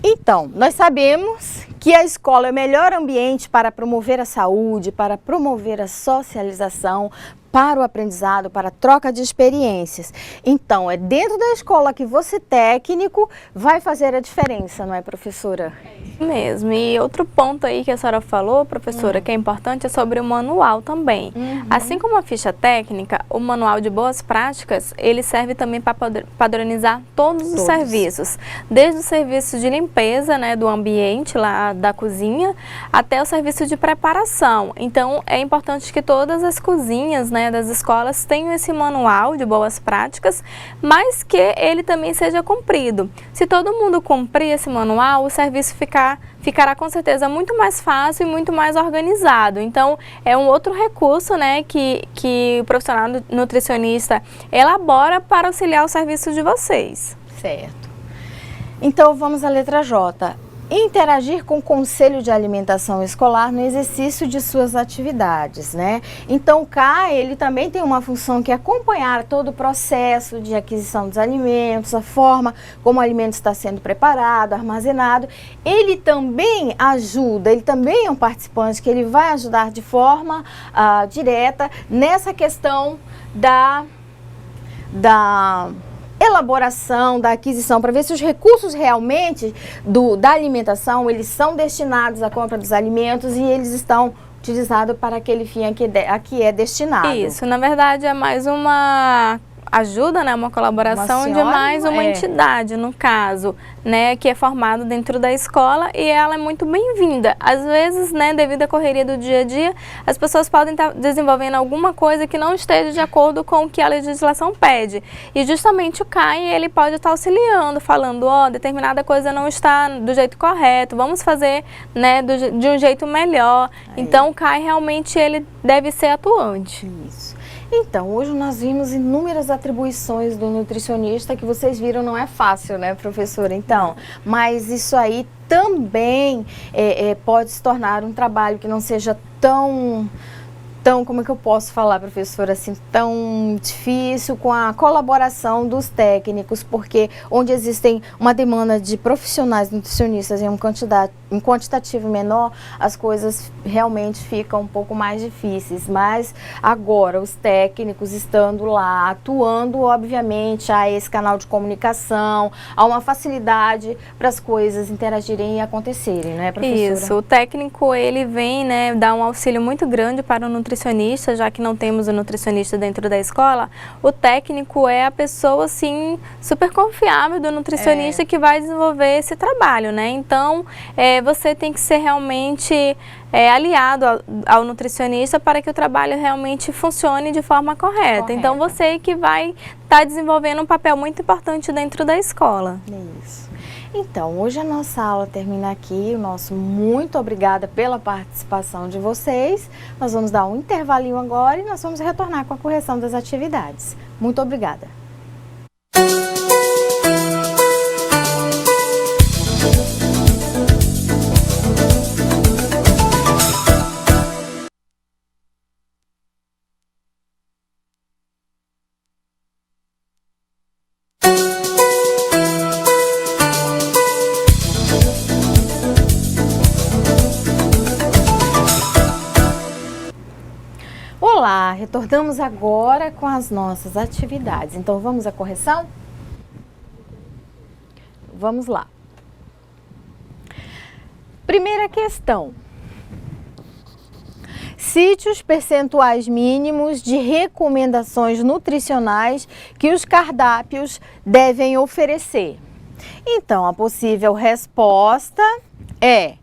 Então, nós sabemos que a escola é o melhor ambiente para promover a saúde, para promover a socialização, para o aprendizado, para a troca de experiências. Então, é dentro da escola que você, técnico, vai fazer a diferença, não é, professora? É isso mesmo. E outro ponto aí que a senhora falou, professora, que é importante, é sobre o manual também. Assim como a ficha técnica, o manual de boas práticas, ele serve também para padronizar todos os serviços. Desde o serviço de limpeza, do ambiente lá da cozinha, até o serviço de preparação. Então, é importante que todas as cozinhas, das escolas tenham esse manual de boas práticas, mas que ele também seja cumprido. Se todo mundo cumprir esse manual, o serviço ficará com certeza muito mais fácil e muito mais organizado. Então, é um outro recurso que o profissional nutricionista elabora para auxiliar o serviço de vocês. Certo. Então, vamos à letra J. Interagir com o Conselho de Alimentação Escolar no exercício de suas atividades, Então, o CAE, ele também tem uma função que é acompanhar todo o processo de aquisição dos alimentos, a forma como o alimento está sendo preparado, armazenado. Ele também ajuda, ele também é um participante que ele vai ajudar de forma direta nessa questão da elaboração, da aquisição, para ver se os recursos realmente da alimentação, eles são destinados à compra dos alimentos e eles estão utilizados para aquele fim a que é destinado. Isso, na verdade é mais uma ajuda, uma colaboração de mais uma entidade, no caso, que é formado dentro da escola, e ela é muito bem-vinda. Às vezes, devido à correria do dia a dia, as pessoas podem estar desenvolvendo alguma coisa que não esteja de acordo com o que a legislação pede. E justamente o CAE, ele pode estar auxiliando, falando, determinada coisa não está do jeito correto, vamos fazer, de um jeito melhor. Então, o CAE realmente ele deve ser atuante. Isso. Então, hoje nós vimos inúmeras atribuições do nutricionista que vocês viram, não é fácil, professora? Então, mas isso aí também pode se tornar um trabalho que não seja tão, como é que eu posso falar, professora, assim, tão difícil, com a colaboração dos técnicos, porque onde existem uma demanda de profissionais nutricionistas em em quantitativo menor, as coisas realmente ficam um pouco mais difíceis, mas agora os técnicos estando lá, atuando, obviamente, há esse canal de comunicação, há uma facilidade para as coisas interagirem e acontecerem, né, professora? Isso, o técnico ele vem, né, dar um auxílio muito grande para o nutricionista, já que não temos o nutricionista dentro da escola. O técnico é a pessoa, assim, super confiável do nutricionista que vai desenvolver esse trabalho, né? Então, você tem que ser realmente aliado ao nutricionista para que o trabalho realmente funcione de forma correta. Então, você que vai estar desenvolvendo um papel muito importante dentro da escola. Isso. Então, hoje a nossa aula termina aqui. O nosso muito obrigada pela participação de vocês. Nós vamos dar um intervalinho agora e nós vamos retornar com a correção das atividades. Muito obrigada. Olá, retornamos agora com as nossas atividades. Então, vamos à correção? Vamos lá. Primeira questão. Cite os percentuais mínimos de recomendações nutricionais que os cardápios devem oferecer. Então, a possível resposta é: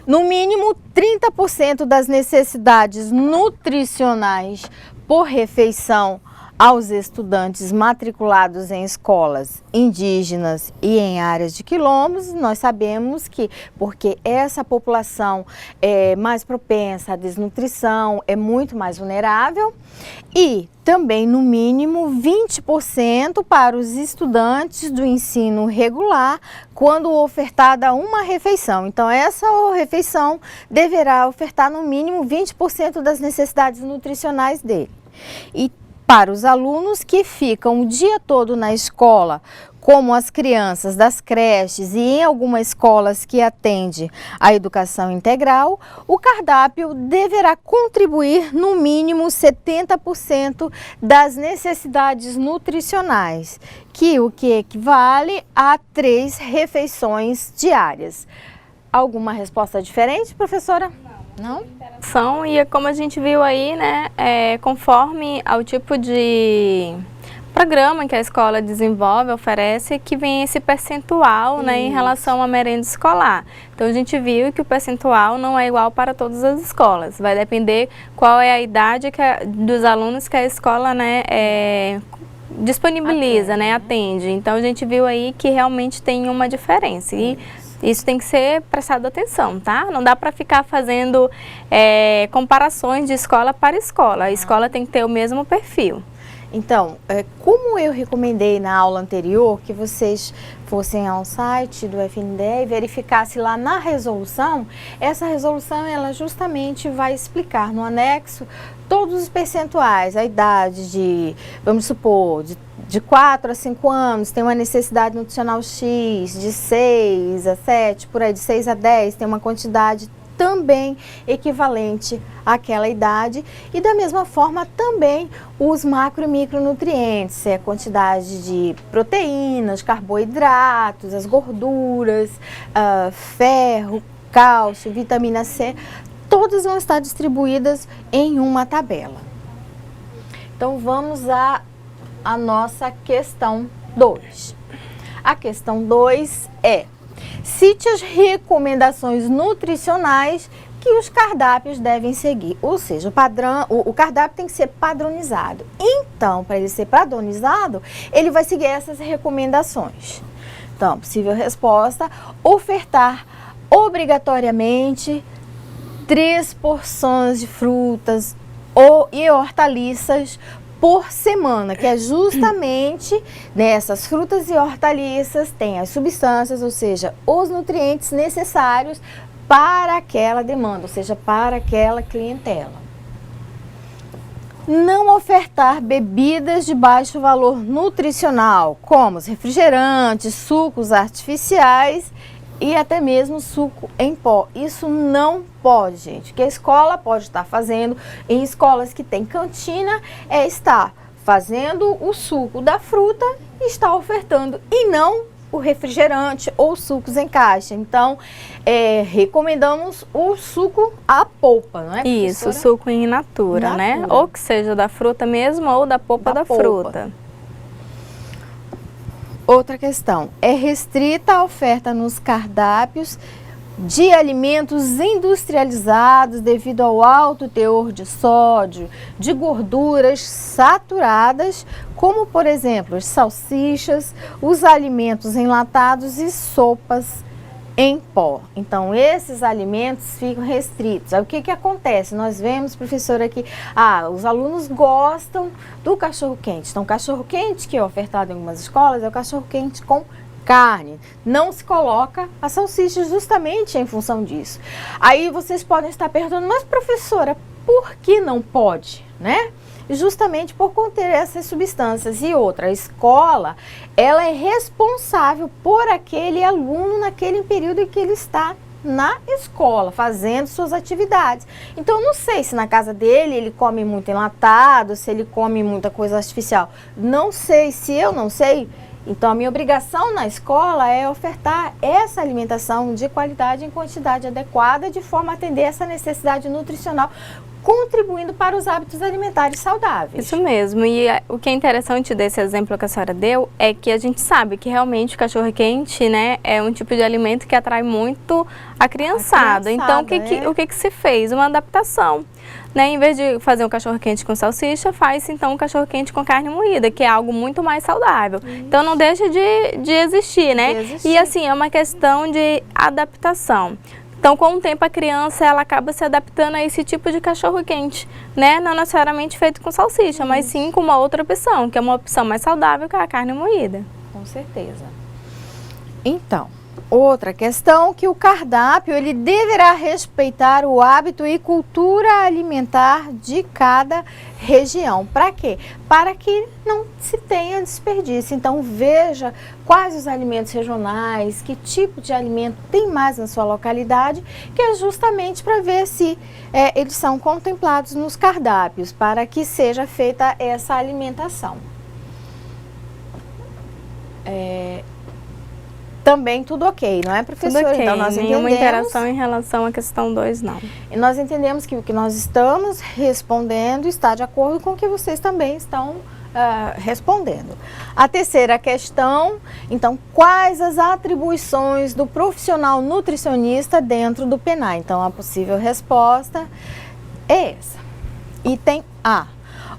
no mínimo 30% das necessidades nutricionais por refeição aos estudantes matriculados em escolas indígenas e em áreas de quilombos. Nós sabemos que, porque essa população é mais propensa à desnutrição, é muito mais vulnerável, e também no mínimo 20% para os estudantes do ensino regular quando ofertada uma refeição. Então, essa refeição deverá ofertar no mínimo 20% das necessidades nutricionais dele. E para os alunos que ficam o dia todo na escola, como as crianças das creches e em algumas escolas que atendem à educação integral, o cardápio deverá contribuir no mínimo 70% das necessidades nutricionais, o que equivale a 3 refeições diárias. Alguma resposta diferente, professora? Não? E como a gente viu aí, né, conforme ao tipo de programa que a escola desenvolve, oferece, que vem esse percentual, né, em relação à merenda escolar. Então, a gente viu que o percentual não é igual para todas as escolas. Vai depender qual é a idade dos alunos que a escola, né, disponibiliza, né, atende. Então, a gente viu aí que realmente tem uma diferença. E isso tem que ser prestado atenção, tá? Não dá para ficar fazendo comparações de escola para escola. A escola tem que ter o mesmo perfil. Então, como eu recomendei na aula anterior, que vocês fossem ao site do FNDE e verificassem lá na resolução, essa resolução ela justamente vai explicar no anexo todos os percentuais, a idade de, vamos supor, de 4 a 5 anos tem uma necessidade nutricional X, de 6 a 7, por aí de 6 a 10 tem uma quantidade também equivalente àquela idade, e da mesma forma também os macro e micronutrientes, a quantidade de proteínas, carboidratos, as gorduras, ferro, cálcio, vitamina C, todas vão estar distribuídas em uma tabela. Então vamos à nossa questão 2. A questão 2 é: cite as recomendações nutricionais que os cardápios devem seguir. Ou seja, o cardápio tem que ser padronizado. Então, para ele ser padronizado, ele vai seguir essas recomendações. Então, possível resposta: ofertar obrigatoriamente 3 porções de frutas e hortaliças por semana, que é justamente nessas frutas e hortaliças tem as substâncias, ou seja, os nutrientes necessários para aquela demanda, ou seja, para aquela clientela. Não ofertar bebidas de baixo valor nutricional, como os refrigerantes, sucos artificiais e até mesmo suco em pó. Isso não pode, gente. O que a escola pode estar fazendo, em escolas que tem cantina, é estar fazendo o suco da fruta e estar ofertando, e não o refrigerante ou sucos em caixa. Então, recomendamos o suco à polpa, não é, professora? Isso, suco in natura, né? Ou que seja da fruta mesmo ou da polpa da fruta. Outra questão, é restrita a oferta nos cardápios de alimentos industrializados devido ao alto teor de sódio, de gorduras saturadas, como por exemplo as salsichas, os alimentos enlatados e sopas em pó. Então esses alimentos ficam restritos. Aí o que acontece? Nós vemos, professora, aqui, os alunos gostam do cachorro-quente. Então o cachorro-quente que é ofertado em algumas escolas é o cachorro-quente com carne. Não se coloca a salsicha justamente em função disso. Aí vocês podem estar perguntando, mas professora, por que não pode, né? Justamente por conter essas substâncias. E outra, a escola, ela é responsável por aquele aluno naquele período em que ele está na escola, fazendo suas atividades. Então, não sei se na casa dele ele come muito enlatado, se ele come muita coisa artificial. Não sei, se eu não sei, então a minha obrigação na escola é ofertar essa alimentação de qualidade em quantidade adequada, de forma a atender essa necessidade nutricional, contribuindo para os hábitos alimentares saudáveis. Isso mesmo, e o que é interessante desse exemplo que a senhora deu é que a gente sabe que realmente o cachorro-quente, né, é um tipo de alimento que atrai muito a criançada. Então o que se fez? Uma adaptação. Né, em vez de fazer um cachorro-quente com salsicha, faz então um cachorro-quente com carne moída, que é algo muito mais saudável. Isso. Então não deixa de existir, né? E assim, é uma questão de adaptação. Então, com o tempo, a criança ela acaba se adaptando a esse tipo de cachorro-quente, né? Não necessariamente feito com salsicha, mas sim com uma outra opção, que é uma opção mais saudável, que é a carne moída. Com certeza. Então, outra questão, que o cardápio ele deverá respeitar o hábito e cultura alimentar de cada região. Para quê? Para que não se tenha desperdício. Então veja quais os alimentos regionais, que tipo de alimento tem mais na sua localidade, que é justamente para ver se eles são contemplados nos cardápios, para que seja feita essa alimentação. Também tudo ok, não é, professora? Tudo ok, então nós nenhuma interação em relação à questão 2, não. E nós entendemos que o que nós estamos respondendo está de acordo com o que vocês também estão respondendo. A terceira questão, então, quais as atribuições do profissional nutricionista dentro do PNAE? Então, a possível resposta é essa. Item A.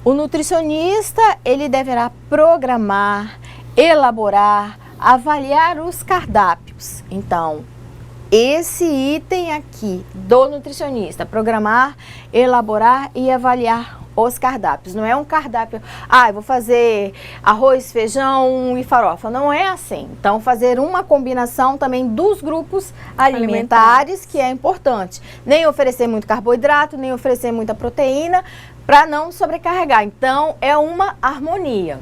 O nutricionista, ele deverá programar, elaborar, avaliar os cardápios. Então, esse item aqui do nutricionista, programar, elaborar e avaliar os cardápios. Não é um cardápio, eu vou fazer arroz, feijão e farofa. Não é assim. Então, fazer uma combinação também dos grupos alimentares, que é importante. Nem oferecer muito carboidrato, nem oferecer muita proteína, para não sobrecarregar. Então, é uma harmonia.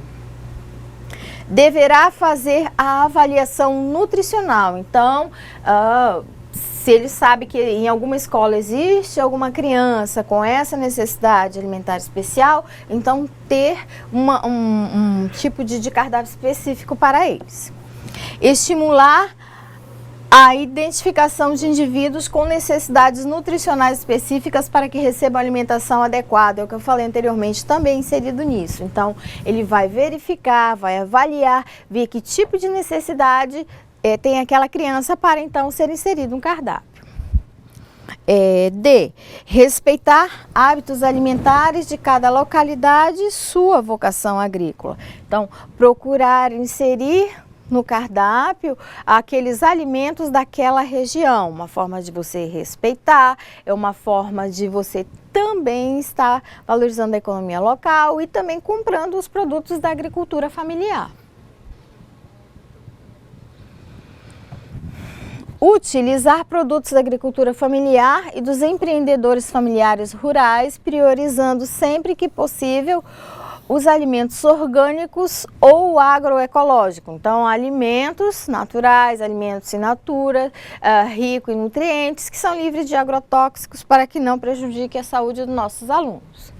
Deverá fazer a avaliação nutricional. Então, se ele sabe que em alguma escola existe alguma criança com essa necessidade alimentar especial, então ter um tipo de cardápio específico para eles. Estimular a identificação de indivíduos com necessidades nutricionais específicas para que recebam alimentação adequada. É o que eu falei anteriormente, também inserido nisso. Então, ele vai verificar, vai avaliar, ver que tipo de necessidade tem aquela criança para então ser inserido um cardápio. D. Respeitar hábitos alimentares de cada localidade e sua vocação agrícola. Então, procurar inserir no cardápio aqueles alimentos daquela região. Uma forma de você respeitar, é uma forma de você também estar valorizando a economia local e também comprando os produtos da agricultura familiar. Utilizar produtos da agricultura familiar e dos empreendedores familiares rurais, priorizando sempre que possível os alimentos orgânicos ou agroecológicos. Então, alimentos naturais, alimentos in natura, ricos em nutrientes, que são livres de agrotóxicos para que não prejudique a saúde dos nossos alunos.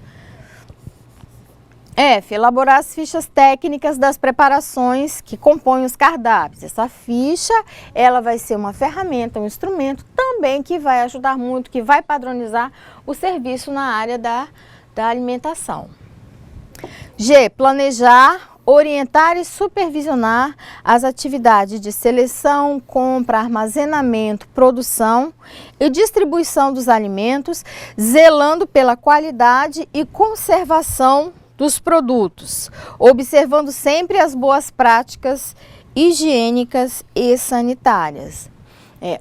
F. Elaborar as fichas técnicas das preparações que compõem os cardápios. Essa ficha, ela vai ser uma ferramenta, um instrumento também que vai ajudar muito, que vai padronizar o serviço na área da alimentação. G. Planejar, orientar e supervisionar as atividades de seleção, compra, armazenamento, produção e distribuição dos alimentos, zelando pela qualidade e conservação dos produtos, observando sempre as boas práticas higiênicas e sanitárias.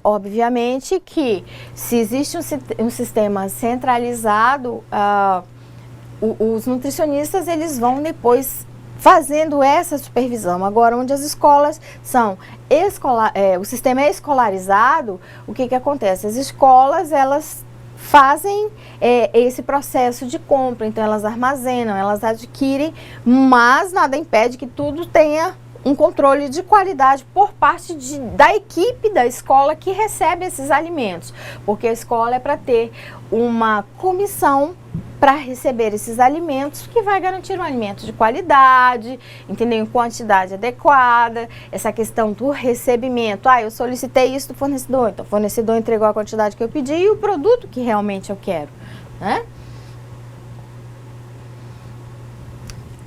Obviamente que se existe um sistema centralizado, os nutricionistas eles vão depois fazendo essa supervisão. Agora, onde as escolas são o sistema é escolarizado, o que acontece? As escolas, elas fazem esse processo de compra, então elas armazenam, elas adquirem, mas nada impede que tudo tenha um controle de qualidade por parte da equipe da escola que recebe esses alimentos, porque a escola é para ter uma comissão para receber esses alimentos que vai garantir um alimento de qualidade, entendeu? Em quantidade adequada, essa questão do recebimento. Eu solicitei isso do fornecedor, então o fornecedor entregou a quantidade que eu pedi e o produto que realmente eu quero, né?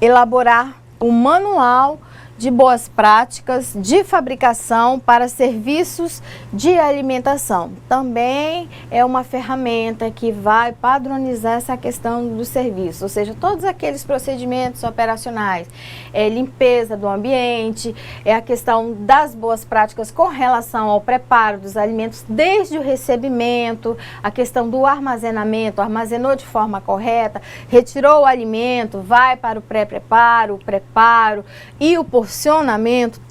Elaborar um manual de boas práticas de fabricação para serviços de alimentação. Também é uma ferramenta que vai padronizar essa questão do serviço, ou seja, todos aqueles procedimentos operacionais, limpeza do ambiente, a questão das boas práticas com relação ao preparo dos alimentos, desde o recebimento, a questão do armazenamento, armazenou de forma correta, retirou o alimento, vai para o pré-preparo, o preparo e o porcionamento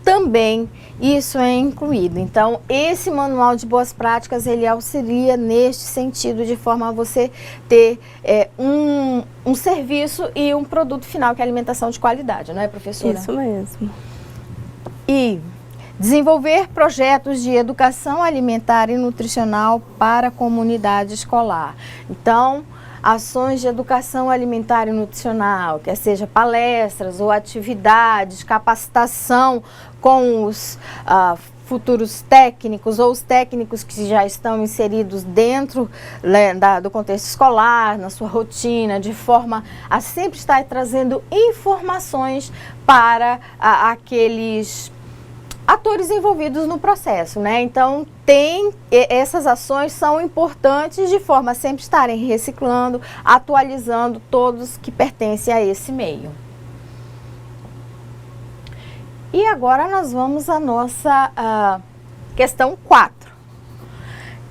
também, isso é incluído. Então, esse manual de boas práticas, ele auxilia neste sentido, de forma a você ter um serviço e um produto final, que é alimentação de qualidade, não é, professora? Isso mesmo. E desenvolver projetos de educação alimentar e nutricional para a comunidade escolar. Então, ações de educação alimentar e nutricional, quer seja palestras ou atividades, capacitação com os futuros técnicos ou os técnicos que já estão inseridos dentro do contexto escolar, na sua rotina, de forma a sempre estar trazendo informações para aqueles atores envolvidos no processo, né? Então, essas ações são importantes de forma a sempre estarem reciclando, atualizando todos que pertencem a esse meio. E agora nós vamos à nossa questão 4.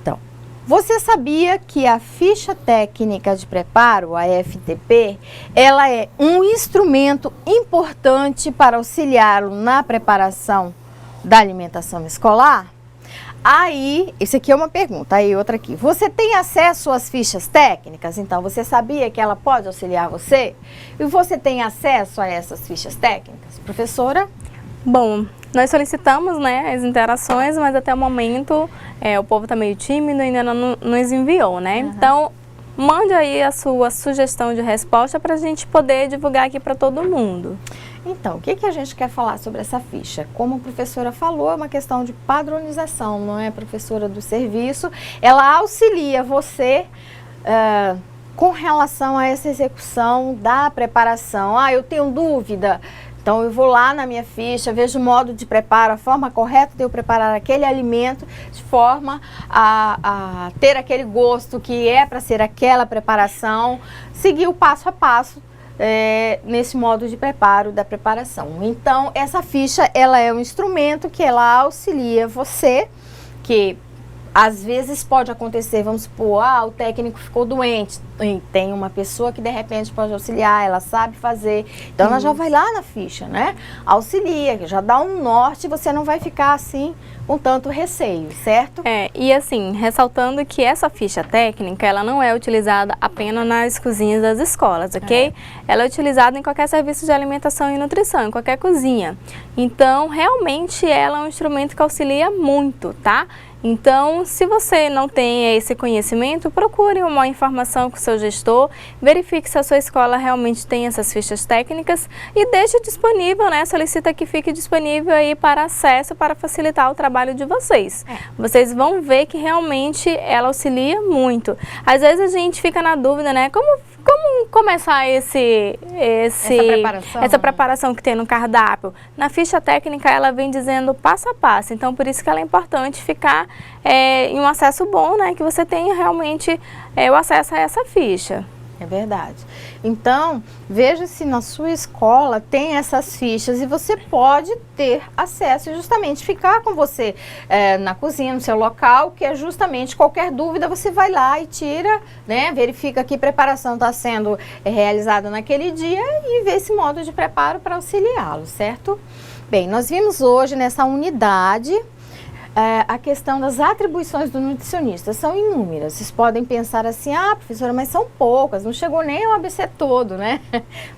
Então, você sabia que a ficha técnica de preparo, a FTP, ela é um instrumento importante para auxiliá-lo na preparação da alimentação escolar? Aí, isso aqui é uma pergunta, aí outra aqui. Você tem acesso às fichas técnicas? Então, você sabia que ela pode auxiliar você? E você tem acesso a essas fichas técnicas? Professora? Bom, nós solicitamos, né, as interações, mas até o momento o povo está meio tímido e ainda não nos enviou, né? Uhum. Então, mande aí a sua sugestão de resposta para a gente poder divulgar aqui para todo mundo. Então, o que a gente quer falar sobre essa ficha? Como a professora falou, é uma questão de padronização, não é, professora, do serviço. Ela auxilia você com relação a essa execução da preparação. Eu tenho dúvida, então eu vou lá na minha ficha, vejo o modo de preparo, a forma correta de eu preparar aquele alimento, de forma a ter aquele gosto que é para ser aquela preparação, seguir o passo a passo nesse modo de preparo da preparação. Então, essa ficha, ela é um instrumento que ela auxilia você, que às vezes pode acontecer, vamos supor, o técnico ficou doente, e tem uma pessoa que de repente pode auxiliar, ela sabe fazer, então ela já vai lá na ficha, né? Auxilia, já dá um norte, você não vai ficar assim com tanto receio, certo? E assim, ressaltando que essa ficha técnica, ela não é utilizada apenas nas cozinhas das escolas, ok? Ela é utilizada em qualquer serviço de alimentação e nutrição, em qualquer cozinha. Então, realmente, ela é um instrumento que auxilia muito, tá? Então, se você não tem esse conhecimento, procure uma informação com o seu gestor, verifique se a sua escola realmente tem essas fichas técnicas e deixe disponível, né? Solicita que fique disponível aí para acesso, para facilitar o trabalho de vocês. Vocês vão ver que realmente ela auxilia muito. Às vezes a gente fica na dúvida, né? Como começar essa preparação que tem no cardápio? Na ficha técnica ela vem dizendo passo a passo, então por isso que ela é importante ficar em um acesso bom, né? Que você tenha realmente o acesso a essa ficha. É verdade. Então, veja se na sua escola tem essas fichas e você pode ter acesso e justamente ficar com você na cozinha, no seu local, que é justamente qualquer dúvida você vai lá e tira, né? Verifica que preparação está sendo realizada naquele dia e vê esse modo de preparo para auxiliá-lo, certo? Bem, nós vimos hoje nessa unidade a questão das atribuições do nutricionista. São inúmeras. Vocês podem pensar assim, professora, mas são poucas, não chegou nem ao ABC todo, né?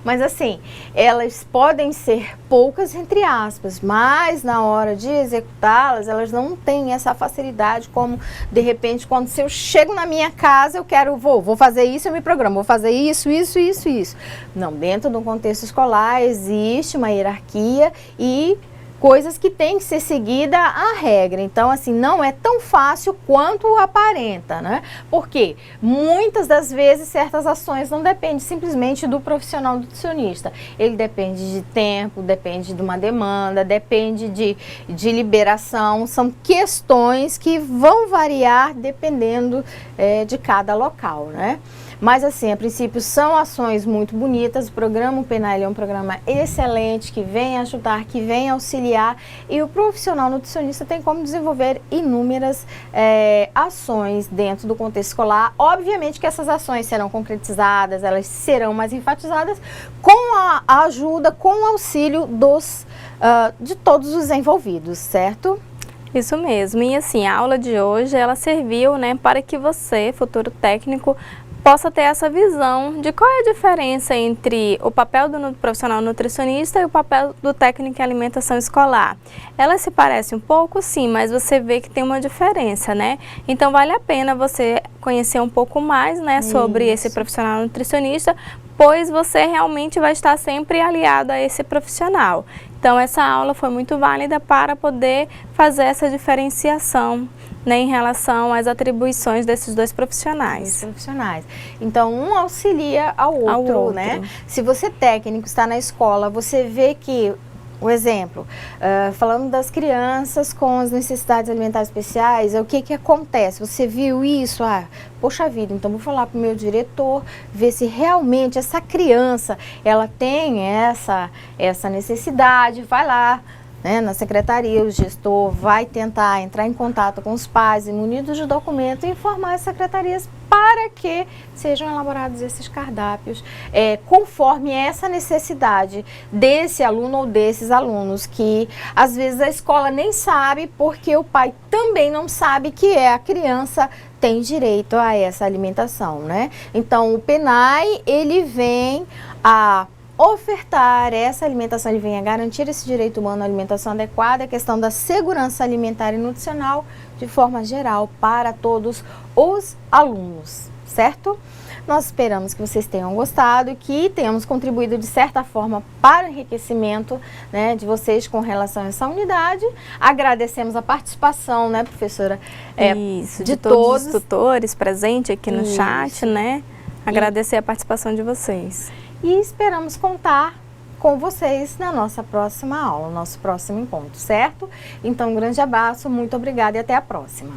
Mas assim, elas podem ser poucas entre aspas, mas na hora de executá-las, elas não têm essa facilidade como, de repente, quando se eu chego na minha casa, eu quero, vou fazer isso, eu me programo, vou fazer isso. Não, dentro do contexto escolar existe uma hierarquia e coisas que tem que ser seguida a regra. Então, assim, não é tão fácil quanto aparenta, né? Porque muitas das vezes certas ações não dependem simplesmente do profissional nutricionista. Ele depende de tempo, depende de uma demanda, depende de liberação. São questões que vão variar dependendo de cada local, né? Mas assim, a princípio são ações muito bonitas. O programa PENAI é um programa excelente que vem ajudar, que vem auxiliar, e o profissional nutricionista tem como desenvolver inúmeras ações dentro do contexto escolar. Obviamente que essas ações serão concretizadas, elas serão mais enfatizadas com a ajuda, com o auxílio de todos os envolvidos, certo? Isso mesmo. E assim, a aula de hoje, ela serviu, né, para que você, futuro técnico, possa ter essa visão de qual é a diferença entre o papel do profissional nutricionista e o papel do técnico em alimentação escolar. Elas se parecem um pouco, sim, mas você vê que tem uma diferença, né? Então vale a pena você conhecer um pouco mais, né, sobre esse profissional nutricionista, pois você realmente vai estar sempre aliado a esse profissional. Então essa aula foi muito válida para poder fazer essa diferenciação, né, em relação às atribuições desses dois profissionais. Então, um auxilia ao outro, né? Se você técnico está na escola, você vê que, um exemplo, falando das crianças com as necessidades alimentares especiais, o que acontece? Você viu isso? Poxa vida, então vou falar para o meu diretor, ver se realmente essa criança, ela tem essa necessidade, vai lá, né, na secretaria, o gestor vai tentar entrar em contato com os pais, munidos de documento, e informar as secretarias para que sejam elaborados esses cardápios conforme essa necessidade desse aluno ou desses alunos, que às vezes a escola nem sabe, porque o pai também não sabe que a criança tem direito a essa alimentação, né? Então o PENAI, ele vem a ofertar essa alimentação, ele vem a garantir esse direito humano à alimentação adequada, a questão da segurança alimentar e nutricional de forma geral para todos os alunos, certo? Nós esperamos que vocês tenham gostado e que tenhamos contribuído de certa forma para o enriquecimento, né, de vocês com relação a essa unidade. Agradecemos a participação, né, professora? De todos os tutores presentes aqui no chat, né? Agradecer a participação de vocês. E esperamos contar com vocês na nossa próxima aula, nosso próximo encontro, certo? Então, um grande abraço, muito obrigada e até a próxima.